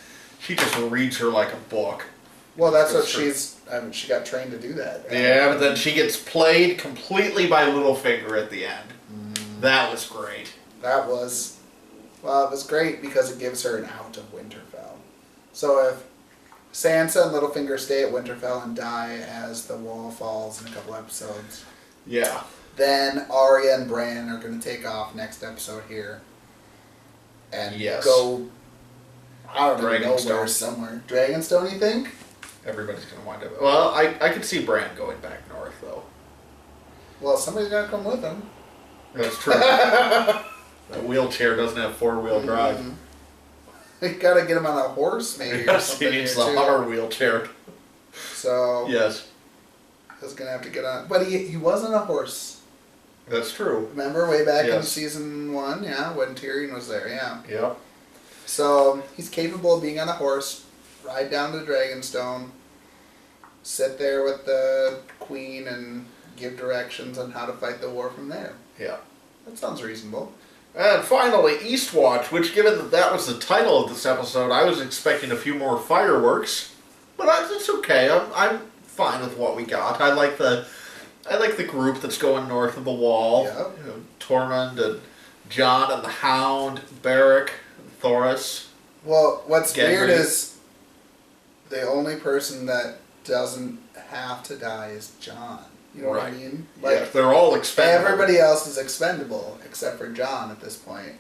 reads her like a book. Well, that's what she got trained to do that. Right? Yeah, but then she gets played completely by Littlefinger at the end. That was great. It was great because it gives her an out of Winterfell. So if Sansa and Littlefinger stay at Winterfell and die as the wall falls in a couple episodes, yeah, then Arya and Bran are going to take off next episode here and go, I don't know, nowhere somewhere. Dragonstone, you think? Everybody's going to wind up... Well, I could see Bran going back north, though. Well, somebody's got to come with him. That's true. That wheelchair doesn't have 4-wheel drive. Mm-hmm. You got to get him on a horse, maybe, or something. He needs the Hummer wheelchair. So... Yes. He's going to have to get on... But he wasn't a horse. That's true. Remember, way back in season 1, when Tyrion was there, Yeah. So, he's capable of being on a horse, ride down to Dragonstone, sit there with the queen and give directions on how to fight the war from there. Yeah. That sounds reasonable. And finally, Eastwatch, which given that was the title of this episode, I was expecting a few more fireworks, but it's okay. I'm fine with what we got. I like the group that's going north of the wall. Yep. Tormund and Jon and the Hound, Beric, Thoros. Well, what's Gendry. weird is the only person that doesn't have to die is Jon. You know what I mean? They're all expendable. Everybody else is expendable except for Jon at this point.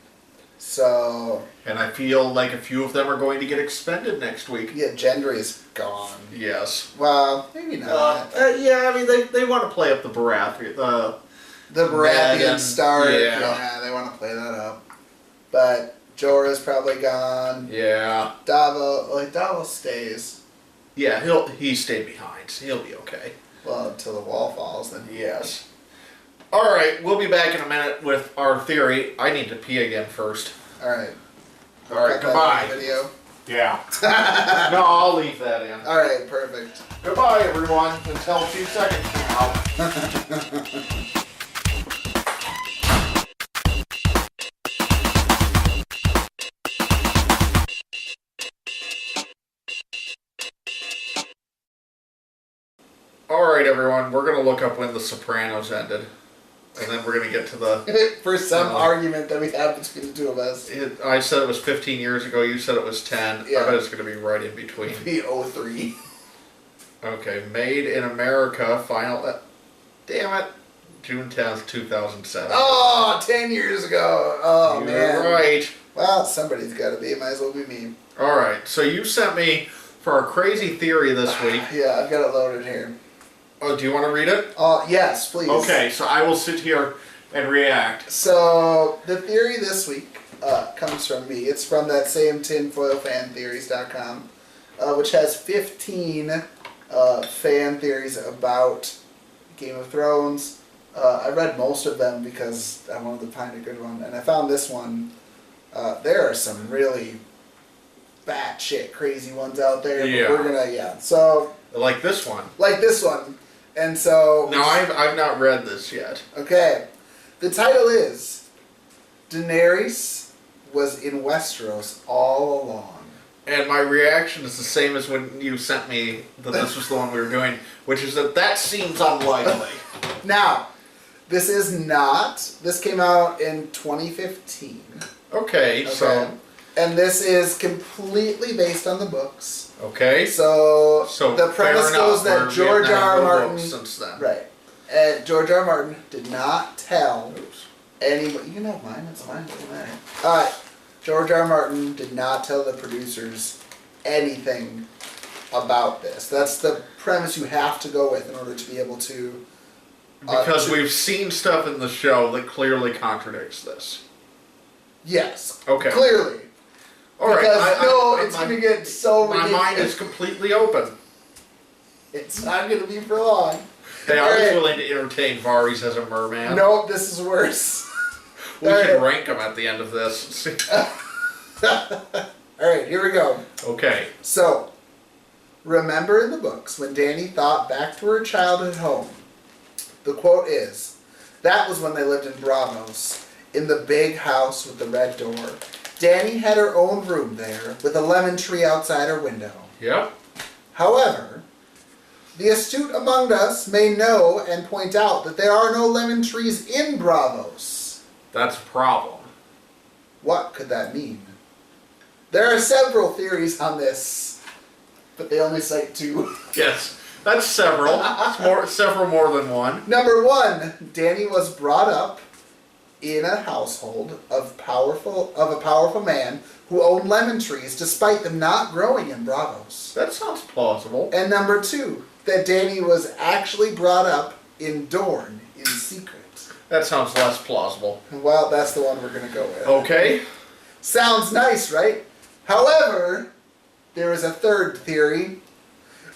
So... And I feel like a few of them are going to get expended next week. Yeah, Gendry's gone. Yes. Well, maybe not. Yeah, I mean, they want to play up the Baratheon. The Baratheon Ned Stark. yeah, they want to play that up. But Jorah's probably gone. Yeah. Davos stays. Yeah, he stayed behind, so he'll be okay. Well, until the wall falls, then. Yes. Alright, we'll be back in a minute with our theory. I need to pee again first. Alright. Alright, goodbye. Video. Yeah. No, I'll leave that in. Alright, perfect. Goodbye, everyone. Until a few seconds from now. Alright, everyone. We're going to look up when The Sopranos ended. and then we're going to get to the... For some argument that we have between the two of us. I said it was 15 years ago, you said it was 10. Yeah. I bet it's going to be right in between. It'd be 03. Okay, Made in America, final... Damn it. June 10th, 2007. Oh, 10 years ago. Oh, You're man. right. Well, somebody's got to be. It might as well be me. Alright, so you sent me for our crazy theory this week. Yeah, I've got it loaded here. Oh, do you want to read it? Yes, please. Okay, so I will sit here and react. So, the theory this week comes from me. It's from that same tinfoilfantheories.com, which has 15 fan theories about Game of Thrones. I read most of them because I wanted to find a good one, and I found this one. There are some really batshit crazy ones out there. Yeah. But we're gonna, so... Like this one. Like this one. And so... Now, I've not read this yet. Okay. The title is Daenerys was in Westeros all along. And my reaction is the same as when you sent me that this was the one we were doing, which is that seems unlikely. Now, this is not... This came out in 2015. Okay, so... And this is completely based on the books. Okay. So the fair premise goes enough, that George R. R. Martin... since then. Right. George R. R. Martin did not tell anybody... You know mine, it's mine, it doesn't matter. George R. R. Martin did not tell the producers anything about this. That's the premise you have to go with in order to be able to... Because we've seen stuff in the show that clearly contradicts this. Yes. Okay. Clearly. All right. Because it's going to get so ridiculous. My mind is completely open. It's not going to be for long. Hey, I was willing to entertain Varys as a merman. Nope, this is worse. We should rank them at the end of this. Alright, here we go. Okay. So, remember in the books when Dany thought back to her childhood home, the quote is, that was when they lived in Braavos, in the big house with the red door. Dany had her own room there, with a lemon tree outside her window. Yep. However, the astute among us may know and point out that there are no lemon trees in Braavos. That's a problem. What could that mean? There are several theories on this, but they only cite 2. Yes, that's several. It's several more than one. Number 1, Dany was brought up in a household of a powerful man who owned lemon trees despite them not growing in Braavos. That sounds plausible. And number 2, that Dany was actually brought up in Dorne in secret. That sounds less plausible. Well, that's the one we're going to go with. Okay. Sounds nice, right? However, there is a third theory,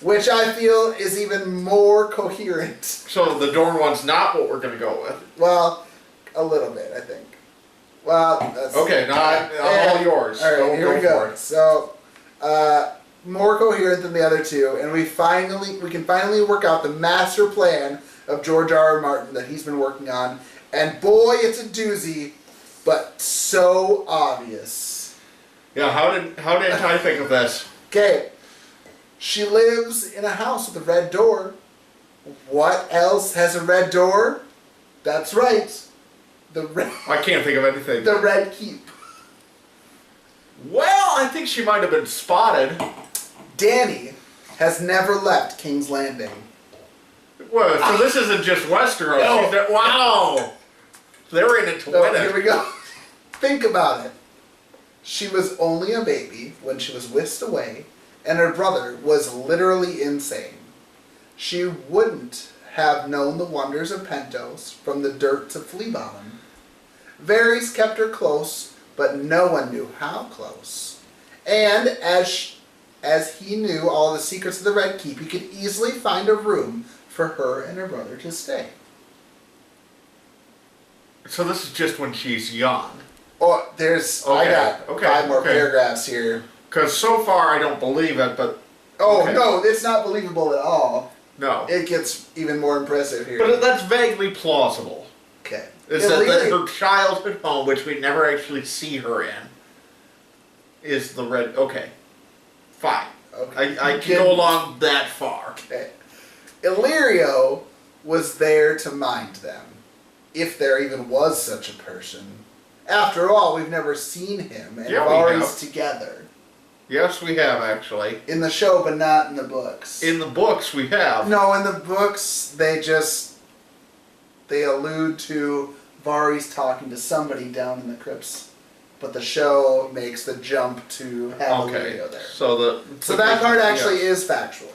which I feel is even more coherent. So the Dorne one's not what we're going to go with. Well, a little bit, I think. Well, that's... Okay, now I'm all yours. All right, here we go. For it. So, more coherent than the other 2, and we can finally work out the master plan of George R. R. Martin that he's been working on, and boy, it's a doozy, but so obvious. Yeah, how did I think of this? Okay, she lives in a house with a red door. What else has a red door? That's right. I can't think of anything. The Red Keep. Well, I think she might have been spotted. Dany has never left King's Landing. Well, so this isn't just Westeros. No. Wow! They're in it to win it. Here we go. Think about it. She was only a baby when she was whisked away, and her brother was literally insane. She wouldn't have known the wonders of Pentos from the dirt to Flea Bottom. Varys kept her close, but no one knew how close. And as he knew all the secrets of the Red Keep, he could easily find a room for her and her brother to stay. So this is just when she's young. Oh, I got 5 more paragraphs here. Because so far I don't believe it, but... Oh, no, it's not believable at all. No. It gets even more impressive here. But that's vaguely plausible. Okay. Is that her childhood home, which we never actually see her in, is the red... Okay. Fine. Okay. I can go along that far. Okay. Illyrio was there to mind them. if there even was such a person. After all, we've never seen him and Yeah, we Varys have. together. Yes, we have, actually. In the show, but not in the books. In the books, we have. No, in the books, they allude to Varys talking to somebody down in the crypts. But the show makes the jump to have Illyrio there. So that part actually is factual.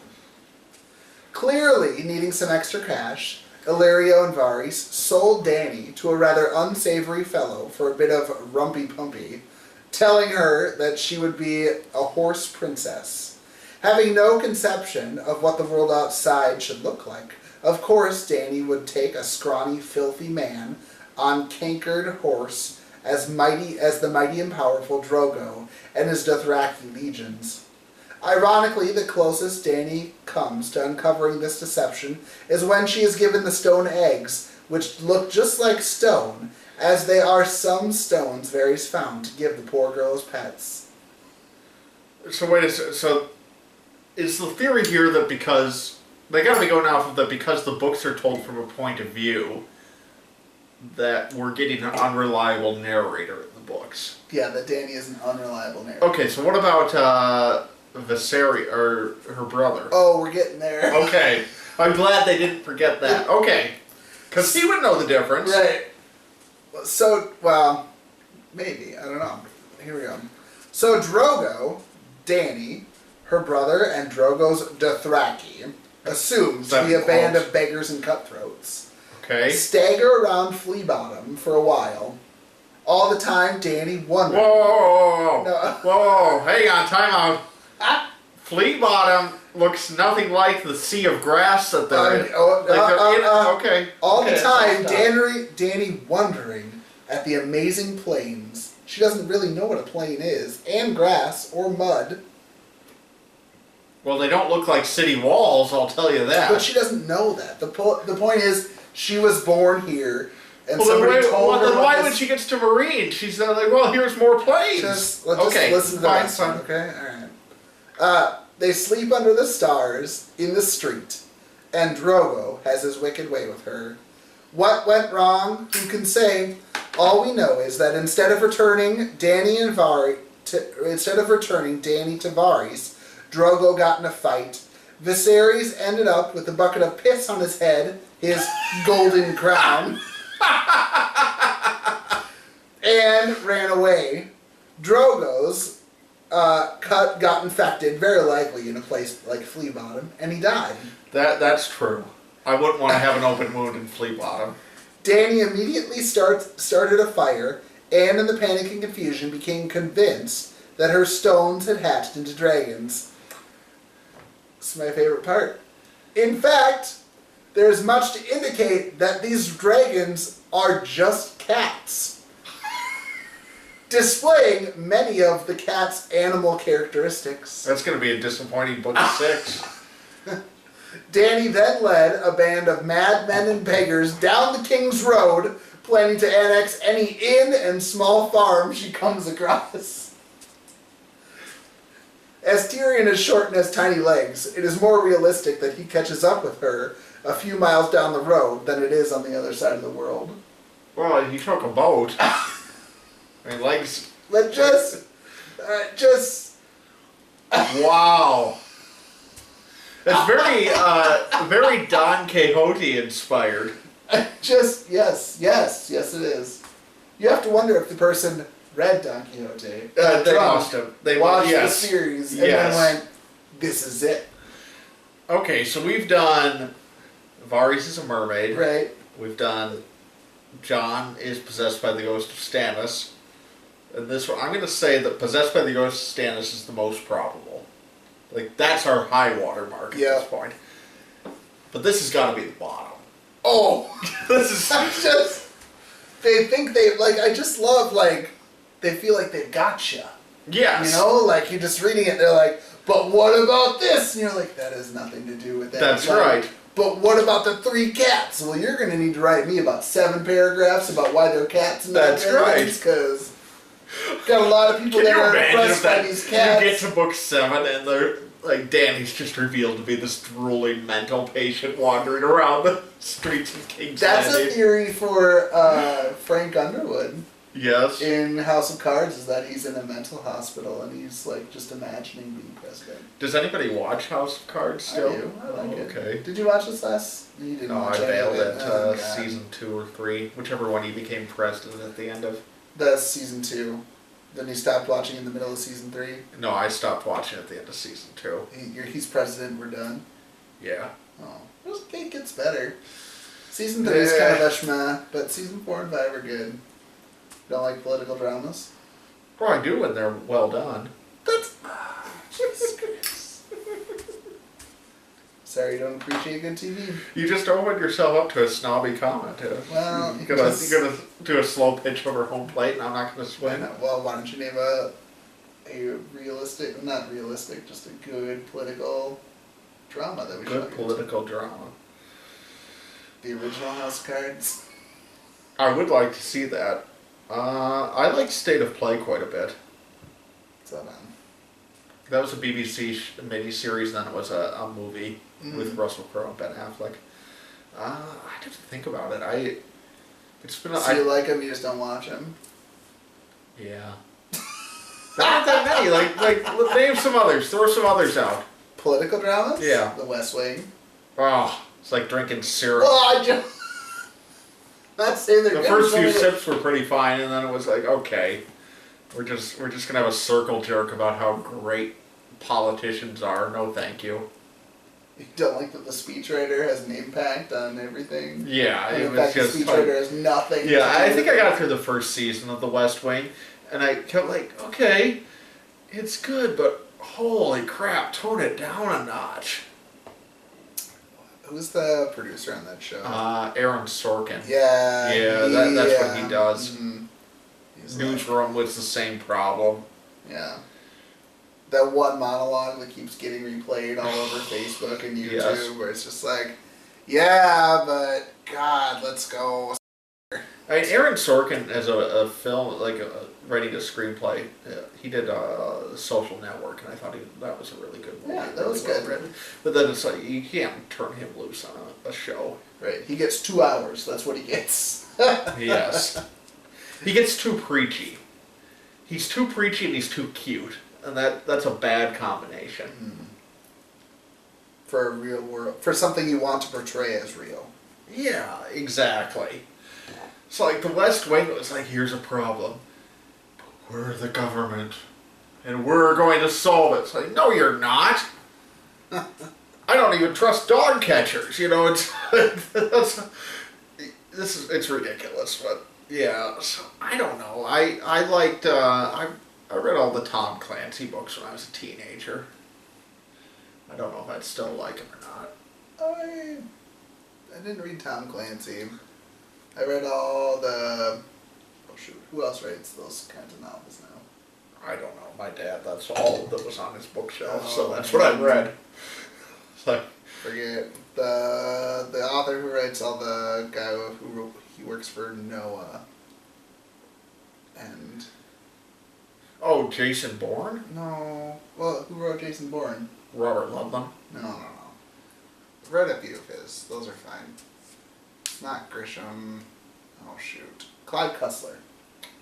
Clearly, needing some extra cash, Illyrio and Varys sold Dany to a rather unsavory fellow for a bit of rumpy-pumpy, telling her that she would be a horse princess. Having no conception of what the world outside should look like, of course Dany would take a scrawny, filthy man on cankered horse as the mighty and powerful Drogo and his Dothraki legions. Ironically, the closest Dany comes to uncovering this deception is when she is given the stone eggs, which look just like stone, as they are some stones Varys found to give the poor girl as pets. So wait a second. So is the theory here that because they got to be going off of that because the books are told from a point of view that we're getting an unreliable narrator in the books? Yeah, that Dany is an unreliable narrator. Okay, so what about Viserys or her brother? Oh, we're getting there. Okay, I'm glad they didn't forget that. Okay, because he would know the difference. Right. So, well, maybe. I don't know. Here we go. So Drogo, Dany, her brother, and Drogo's Dothraki, assumed to be a band of beggars and cutthroats, okay, stagger around Flea Bottom for a while. All the time, Dany wondered. Whoa! No. Whoa! Hang on, time out. Flea Bottom looks nothing like the sea of grass that they're in. Okay. All okay, the time, Dany wondering at the amazing plains. She doesn't really know what a plain is, and grass or mud. Well, they don't look like city walls, I'll tell you that. But she doesn't know that. The point is, she was born here, and somebody told her. Then why when she gets to Marine, she's like, well, here's more plains. Let's just listen to the rest one, okay? All right. They sleep under the stars in the street, and Drogo has his wicked way with her. What went wrong? Who can say? All we know is that instead of returning Dany to Varys, Drogo got in a fight. Viserys ended up with a bucket of piss on his head, his golden crown, and ran away. Drogo's got infected, very likely in a place like Flea Bottom, and he died. That's true. I wouldn't want to have an open wound in Flea Bottom. Dany immediately started a fire, and in the panic and confusion became convinced that her stones had hatched into dragons. This is my favorite part. In fact, there's much to indicate that these dragons are just cats, displaying many of the cat's animal characteristics. That's going to be a disappointing book of 6. Dany then led a band of madmen and beggars down the King's Road, planning to annex any inn and small farm she comes across. As Tyrion is short and has tiny legs, it is more realistic that he catches up with her a few miles down the road than it is on the other side of the world. Well, he took a boat. I mean, legs... Wow. It's very Don Quixote inspired. Yes it is. You have to wonder if the person read Don Quixote. They must have. They watched the series and then went, this is it. Okay, so we've done Varys is a mermaid. Right. We've done Jon is possessed by the ghost of Stannis. And this one, I'm going to say that possessed by the ghost of Stannis is the most probable. Like, that's our high water mark at this point. But this has got to be the bottom. Oh! This is... They think I just love, they feel like they've gotcha. Yes. You know, you're just reading it, they're like, but what about this? And you're like, that has nothing to do with that. That's right. But what about the 3 cats? Well, you're going to need to write me about 7 paragraphs about why they're cats and that's right. Because got a lot of people that are impressed by these cats. You get to book 7 and like Danny's just revealed to be this drooling mental patient wandering around the streets of King's That's Landing. a theory for Frank Underwood. Yes. In House of Cards, is that he's in a mental hospital and he's like just imagining being president. Does anybody watch House of Cards still? I do. I like it. Okay. Did you watch this last? You didn't No, watch I any of bailed it. at season 2 or 3, whichever one he became president at the end of. That's season 2. Then you stopped watching in the middle of season 3. No, I stopped watching at the end of season 2. He's president. We're done. Yeah. Oh, it gets better. Season 3 is kind of a schmeh, but season 4 and 5 are good. Don't like political dramas? Well, I do when they're well done. That's... Sorry, you don't appreciate good TV? You just opened yourself up to a snobby comment. Well, you're gonna do a slow pitch over home plate, and I'm not gonna swing. Well, why don't you name a realistic, not realistic, just a good political drama that we should. Good political drama. The original House of Cards. I would like to see that. I like State of Play quite a bit. What's that on? That was a BBC miniseries, then it was a movie with Russell Crowe and Ben Affleck. I didn't think about it. It's been. So you like him, you just don't watch him. Yeah. There aren't that many. Like name some others. Throw some others out. Political dramas? Yeah. The West Wing. Oh, it's like drinking syrup. Oh, I just. Not saying they're The good, first few but- sips were pretty fine, and then it was like, okay, we're just gonna have a circle jerk about how great politicians are. No, thank you. You don't like that the speechwriter has an impact on everything? Yeah, And it in was fact, the just speechwriter has nothing to yeah. I do think with I got it. through the first season of The West Wing, and I kept like, okay, it's good, but holy crap, tone it down a notch. Who's the producer on that show? Aaron Sorkin. Yeah. Yeah, that's what he does. Mm-hmm. Newsroom was the same problem. Yeah. That one monologue that keeps getting replayed all over Facebook and YouTube, Yes. where it's just like, yeah, but God, let's go. I mean, Aaron Sorkin as a film, like writing a screenplay, he did Social Network, and I thought that was a really good movie. Yeah, that was good. Written. But then it's like, you can't turn him loose on a show. Right. He gets 2 hours. That's what he gets. Yes. He gets too preachy. He's too preachy and he's too cute. And that's a bad combination. For a real world. For something you want to portray as real. Yeah, exactly. It's like The West Wing was like, here's a problem. But we're the government. And we're going to solve it. It's like, no, you're not. I don't even trust dog catchers. You know, it's it's ridiculous. But yeah, so, I don't know. I liked I read all the Tom Clancy books when I was a teenager. I don't know if I'd still like him or not. I didn't read Tom Clancy. I read all the... Oh shoot, who else writes those kinds of novels now? I don't know. My dad, that's all that was on his bookshelf, Oh, so that's what I read. It's like, Forget. The author who writes all the guy he works for Noah. And... oh, Jason Bourne? No. Well, who wrote Jason Bourne? Robert Ludlum? No. I've read a few of his. Those are fine. Not Grisham. Oh, shoot. Clyde Cussler.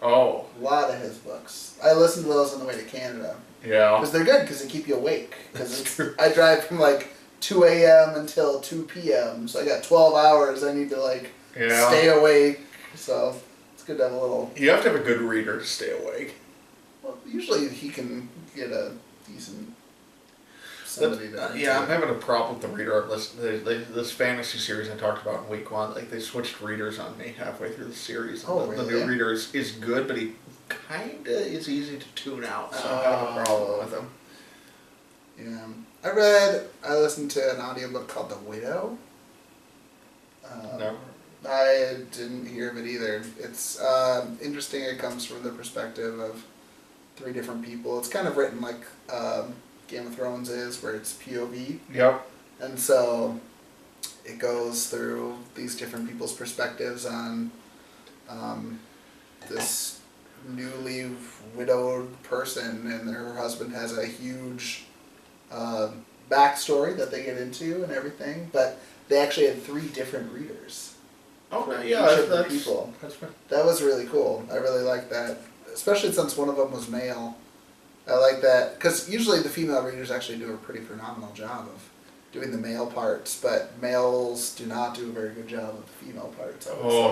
Oh, A lot of his books. I listen to those on the way to Canada. yeah. Because they're good because they keep you awake. That's Because true. I drive from like 2 a.m. until 2 p.m. So I got 12 hours I need to like Yeah. stay awake. So it's good to have a little... You have to have a good reader to stay awake. Well, usually he can get a decent... somebody to... Yeah, I'm having a problem with the reader. This fantasy series I talked about in week 1, like they switched readers on me halfway through the serise. And Oh, the really? new reader is good, but he kinda is easy to tune out, so I'm having a problem with him. Yeah. I listened to an audiobook called The Widow. No. I didn't hear of it either. It's interesting. It comes from the perspective of 3 different people. It's kind of written like Game of Thrones is, where it's POV. Yep. And so it goes through these different people's perspectives on this newly widowed person, and her husband has a huge backstory that they get into and everything, but they actually had 3 different readers. Oh, for yeah, each of the that's people. That's right. That was really cool. I really liked that, especially since one of them was male. I like that because usually the female readers actually do a pretty phenomenal job of doing the male parts, but males do not do a very good job of the female parts.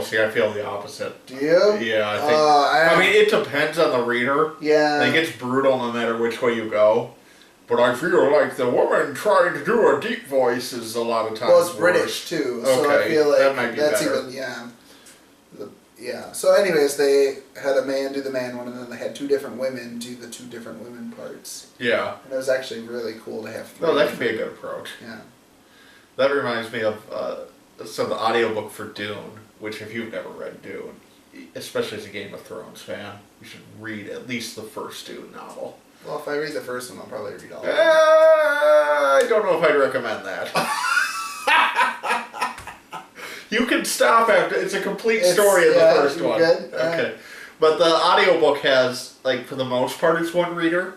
See, I feel the opposite. Do you? Yeah, I think. I mean, it depends on the reader. Yeah. It gets brutal no matter which way you go. But I feel like the woman trying to do a deep voice is a lot of times Well, it's worse. British too, so Okay, I feel like that might be that's better. even yeah. So, anyways, they had a man do the man one, and then they had 2 different women do the 2 different women parts. Yeah. And it was actually really cool to have 3. No, that could be a good approach. Yeah. That reminds me of the audiobook for Dune, which if you've never read Dune, especially as a Game of Thrones fan, you should read at least the first Dune novel. Well, if I read the first one, I'll probably read all of them. I don't know if I'd recommend that. You can stop after it's a complete story of the first one. Good? Okay. But the audiobook has, like, for the most part, it's one reader.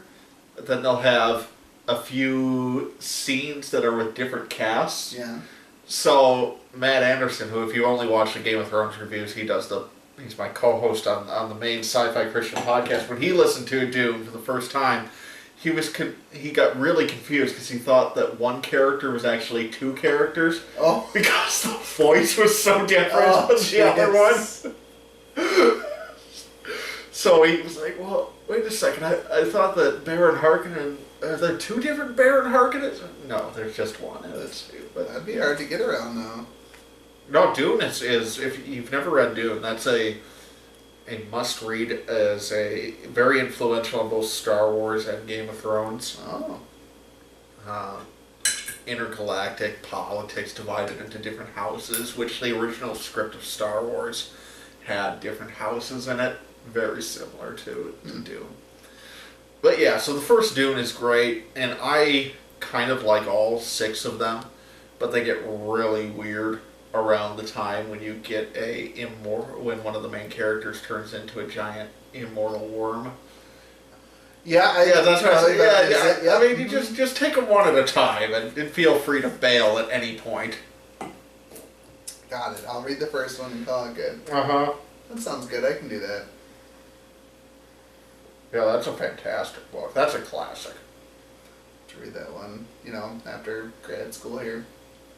Then they'll have a few scenes that are with different casts. Yeah. So Matt Anderson, who if you only watch the Game of Thrones reviews, he's my co-host on the main sci-fi Christian podcast. When he listened to Dune for the first time, he got really confused because he thought that one character was actually 2 characters. Oh. Because the voice was so different than the other one. So he was like, well, wait a second, I thought that Baron Harkonnen, are there 2 different Baron Harkonnens? No, there's just one. But That'd be hard to get around, though. No, Dune is if you've never read Dune, that's a must-read as a very influential in both Star Wars and Game of Thrones. Oh. Intergalactic politics divided into different houses, which the original script of Star Wars had different houses in it, very similar to Dune. But yeah, so the first Dune is great, and I kind of like all 6 of them, but they get really weird around the time when you get when one of the main characters turns into a giant immortal worm. Yeah, that's what I said. Yeah. Yeah. I mean, you just take them one at a time and feel free to bail at any point. Got it. I'll read the first one and call it good. Uh-huh. That sounds good. I can do that. Yeah, that's a fantastic book. That's a classic. To read that one, after grad school here.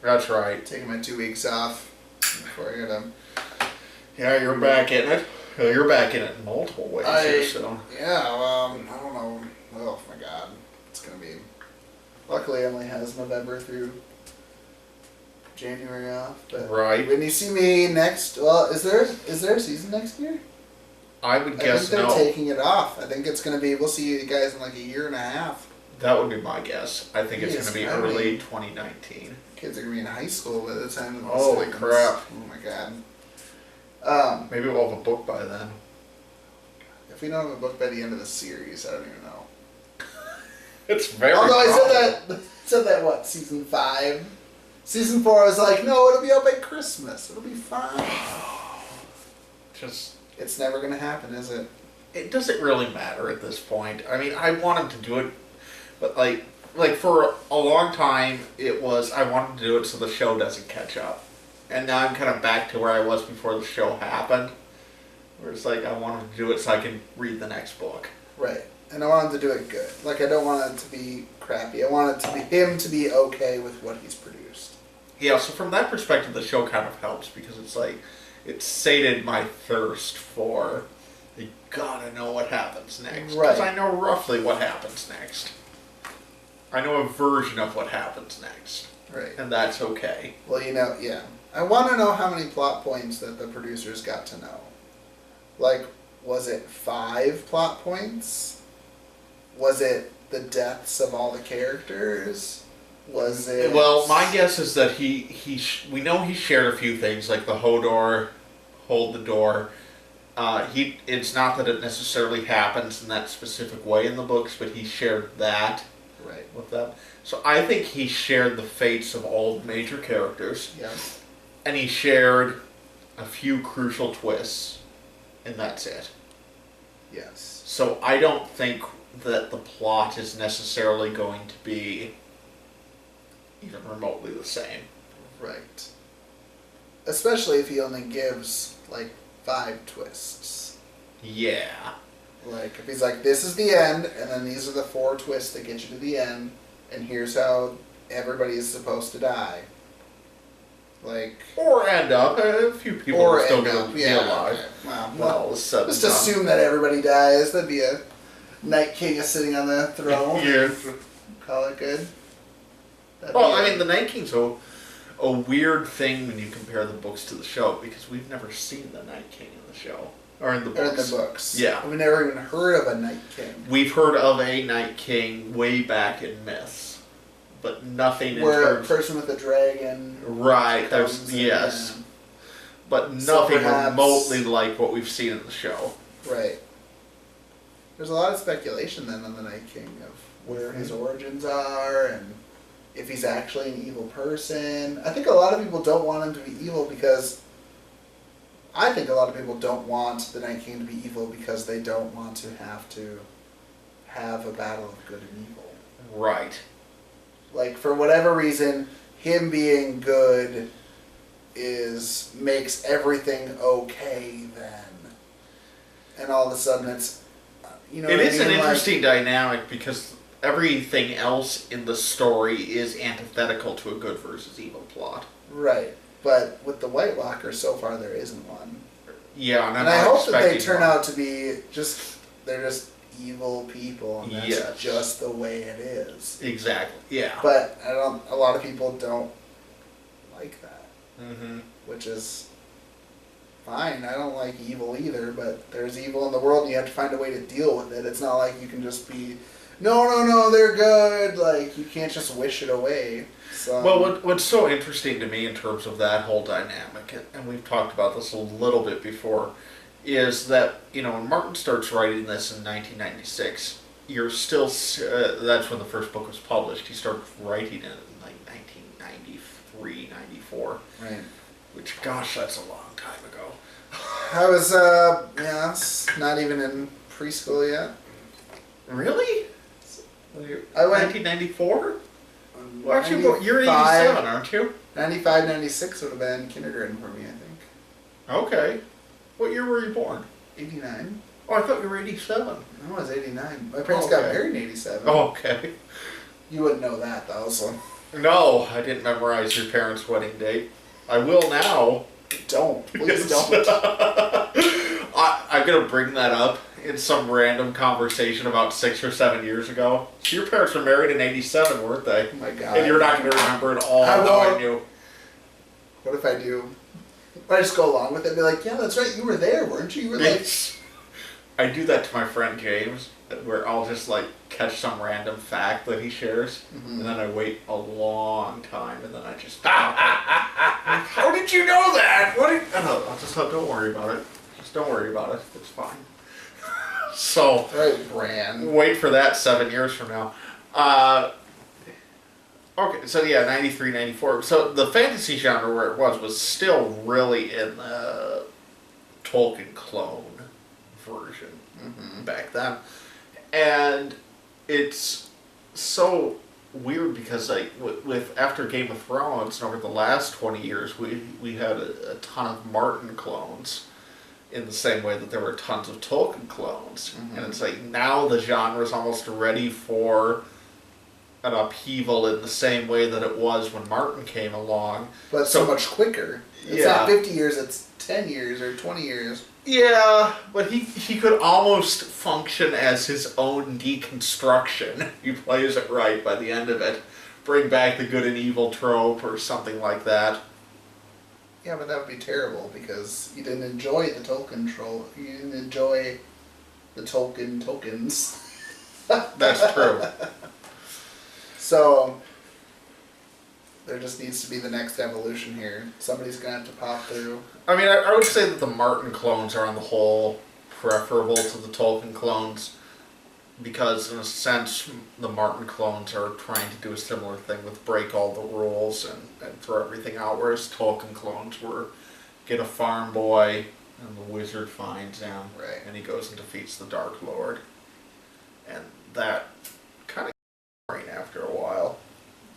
That's right. Taking my 2 weeks off before I gotta. Yeah, you're back in it. You're back in it in multiple ways here, so. Yeah, I don't know. Oh my God, it's gonna be. Luckily, Emily has November through January off. But right. When you see me next, well, is there a season next year? I would guess I think no. they're taking it off. I think it's gonna be. We'll see you guys in like a year and a half. That would be my guess. I think it's going to be Jeez, early 2019. Kids are gonna be in high school by the time. This Holy happens. crap! Oh my God. Maybe we'll have a book by then. If we don't have a book by the end of the series, I don't even know. It's very. Although probable. I said that what, season 5? Season 4 I was like, no, it'll be out by Christmas. It'll be fine. It's never gonna happen, is it? It doesn't really matter at this point. I mean, I wanted to do it, but like for a long time, it was I wanted to do it so the show doesn't catch up. And now I'm kind of back to where I was before the show happened. Where it's like I wanted to do it so I can read the next book. Right. And I wanted to do it good. Like, I don't want it to be crappy. I want it to be him to be okay with what he's produced. Yeah, so from that perspective, the show kind of helps because it's like, it sated my thirst for, you gotta know what happens next. Right. Because I know roughly what happens next. I know a version of what happens next. Right. And that's okay. Well, yeah. I want to know how many plot points that the producers got to know. Like, was it 5 plot points? Was it the deaths of all the characters? Was it... Well, my guess is that we know he shared a few things, like the Hodor, hold the door. It's not that it necessarily happens in that specific way in the books, but he shared that with them. So I think he shared the fates of all the major characters. Yes. And he shared a few crucial twists, and that's it. Yes. So I don't think that the plot is necessarily going to be even remotely the same. Right. Especially if he only gives, like, 5 twists. Yeah. Like, if he's like, this is the end, and then these are the 4 twists that get you to the end, and here's how everybody is supposed to die. Like... Or end up, a few people are still going to be alive. Okay. Well, just assume that everybody dies. That'd be a Night King is sitting on the throne. Yes. Call it good. Well, I mean, the Night King's a weird thing when you compare the books to the show, because we've never seen the Night King in the show. Or in the books. Or in the books. Yeah. We've never even heard of a Night King. We've heard of a Night King way back in myths, but nothing in Where terms... a person with a dragon... Right, there's... Yes. But nothing remotely like what we've seen in the show. Right. There's a lot of speculation then on the Night King of where his origins are and if he's actually an evil person. I think a lot of people don't want him to be evil because... I think a lot of people don't want the Night King to be evil because they don't want to have a battle of good and evil. Right. Like, for whatever reason, him being good makes everything okay then. And all of a sudden it's, you know It what is I mean? an interesting dynamic because everything else in the story is antithetical to a good versus evil plot. Right. But with the White Walkers, so far there isn't one. Yeah, and I hope that they turn out to be they're just evil people, and that's just the way it is. Exactly, yeah. But a lot of people don't like that. Mm-hmm. Which is fine. I don't like evil either, but there's evil in the world and you have to find a way to deal with it. It's not like you can just be, no, they're good. Like, you can't just wish it away. So. Well, what's so interesting to me in terms of that whole dynamic, and we've talked about this a little bit before, is that, when Martin starts writing this in 1996, you're still, that's when the first book was published. He started writing it in like 1993, 94. Right. Which, gosh, that's a long time ago. I was, not even in preschool yet. Really? I went... 1994? Well, actually, you're 87, aren't you? 95, 96 would have been kindergarten for me, I think. Okay. What year were you born? 89. Oh, I thought you were 87. I was 89. My parents got married in 87. Oh, okay. You wouldn't know that, though, so... No, I didn't memorize your parents' wedding date. I will now. Don't. Please don't. I'm going to bring that up in some random conversation about 6 or 7 years ago. So your parents were married in 87, weren't they? Oh my God. And you're not going to remember it all. I knew. What if I do? I just go along with it and be like, yeah, that's right, you were there, weren't you? You were like... I do that to my friend James, where I'll just like catch some random fact that he shares, and then I wait a long time, and then I just how did you know that? I'll just don't worry about it. Just don't worry about it. It's fine. So right, Bran. Wait for that 7 years from now. Okay, so yeah, 93, 94. So the fantasy genre where it was still really in the Tolkien clone version back then. And it's so weird because like with after Game of Thrones and over the last 20 years we had a ton of Martin clones in the same way that there were tons of Tolkien clones. And it's like now the genre is almost ready for an upheaval in the same way that it was when Martin came along. But so much quicker. It's not 50 years, it's 10 years or 20 years. Yeah, but he could almost function as his own deconstruction. He plays it right by the end of it. Bring back the good and evil trope or something like that. Yeah, but that would be terrible because you didn't enjoy the Tolkien troll. You didn't enjoy the Tolkien tokens. That's true. So, there just needs to be the next evolution here. Somebody's going to have to pop through. I mean, I would say that the Martin clones are on the whole preferable to the Tolkien clones because, in a sense, the Martin clones are trying to do a similar thing with break all the rules and throw everything out, whereas Tolkien clones were get a farm boy, and the wizard finds him, Right. and he goes and defeats the Dark Lord, and that kind of boring after a while.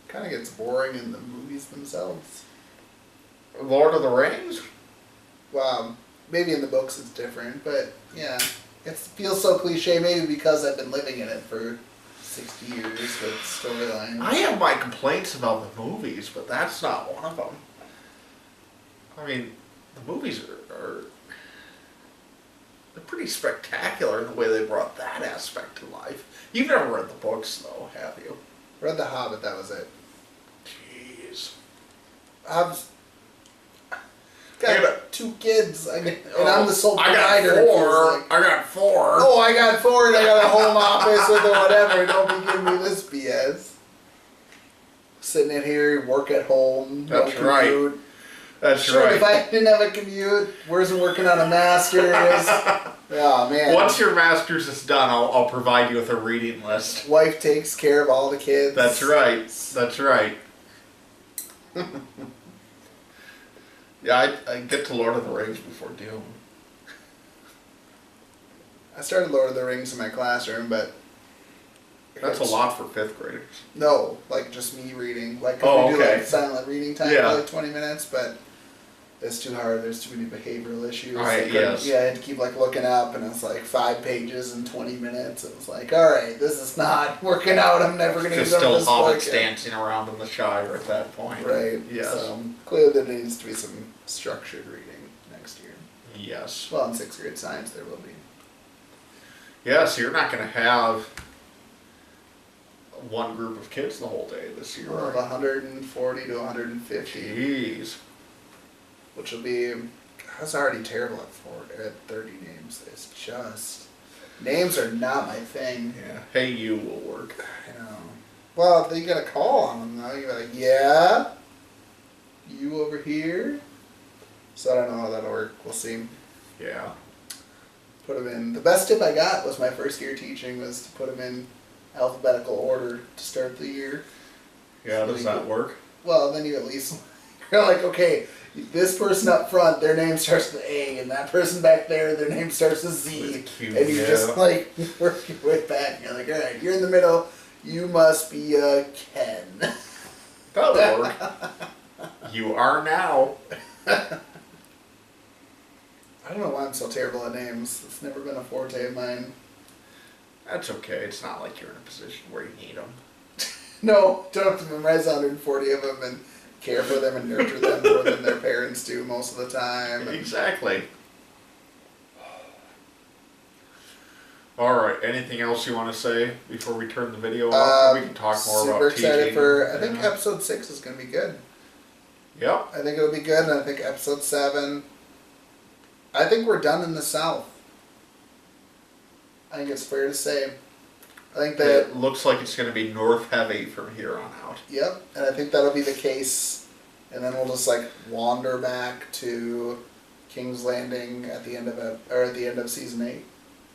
Kind of gets boring in the movies themselves. Lord of the Rings? Well, maybe in the books it's different, but yeah, it feels so cliche. Maybe because I've been living in it for 60 years with storylines. I have my complaints about the movies, but that's not one of them. I mean, the movies are they're pretty spectacular in the way they brought that aspect to life. You've never read the books, though, have you? Read The Hobbit, that was it. Jeez. I've got 2 kids, and Oh, I'm the sole I provider. got it feels 4. like. I got 4. Oh, I got 4 and I got a home office with or whatever. Don't be giving me this BS. Sitting in here, work at home. That's no right. commute. That's Sure, right. if I didn't have a commute, where's working on a master's? Oh, man. Once your master's is done, I'll provide you with a reading list. Wife takes care of all the kids. That's right. That's right. Yeah, I get to Lord of the Rings before Doom. I started Lord of the Rings in my classroom, but... That's a lot for 5th graders. No, like just me reading. Like, 'cause Oh, we do okay. like silent reading time Yeah. for like 20 minutes, but it's too hard. There's too many behavioral issues. Right, I couldn't- yes. Yeah, I had to keep like looking up, and it's like 5 pages in 20 minutes. It was like, all right, this is not working out. I'm never gonna There's get still this book. hobbits dancing around in the Shire at that point. Right. Yes. So clearly there needs to be some structured reading next year. Yes. Well, in 6th grade science there will be. Yeah, so you're not going to have one group of kids the whole day this year, Well, right? 140 to 150, Jeez. which will be. I was already terrible at 30 names. It's just names are not my thing. Yeah. Hey, you will work. I know. Well, then you got to call on them though. You're like, yeah, you over here. So I don't know how that'll work. We'll see. Yeah. Put them in. The best tip I got was my first year teaching was to put them in alphabetical order to start the year. Yeah, does that work? Well, then you at least you're like, okay, this person up front, their name starts with A, and that person back there, their name starts with Z, With Q, and you yeah. just like work your way back. You're like, all right, you're in the middle. You must be a Ken. That'll work. You are now. I don't know why I'm so terrible at names. It's never been a forte of mine. That's okay. It's not like you're in a position where you need them. No, don't have to memorize 140 of them and care for them and nurture them more than their parents do most of the time. And Exactly. All right. Anything else you want to say before we turn the video off? We can talk more super about excited teaching. for. I think Yeah. episode 6 is going to be good. Yep. I think it'll be good, and I think episode 7. I think we're done in the South. I think it's fair to say. I think that. It looks like it's going to be north heavy from here on out. Yep, and I think that'll be the case, and then we'll just like wander back to King's Landing at the end of at the end of season 8.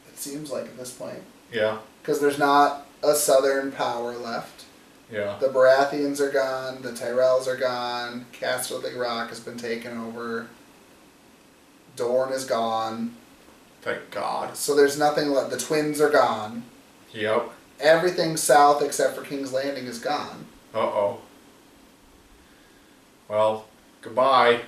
It seems like at this point, Yeah. because there's not a Southern power left. Yeah. The Baratheons are gone. The Tyrells are gone. Castle Big Rock has been taken over. Dorne is gone. Thank God. So there's nothing left. The twins are gone. Yep. Everything south except for King's Landing is gone. Uh-oh. Well, goodbye.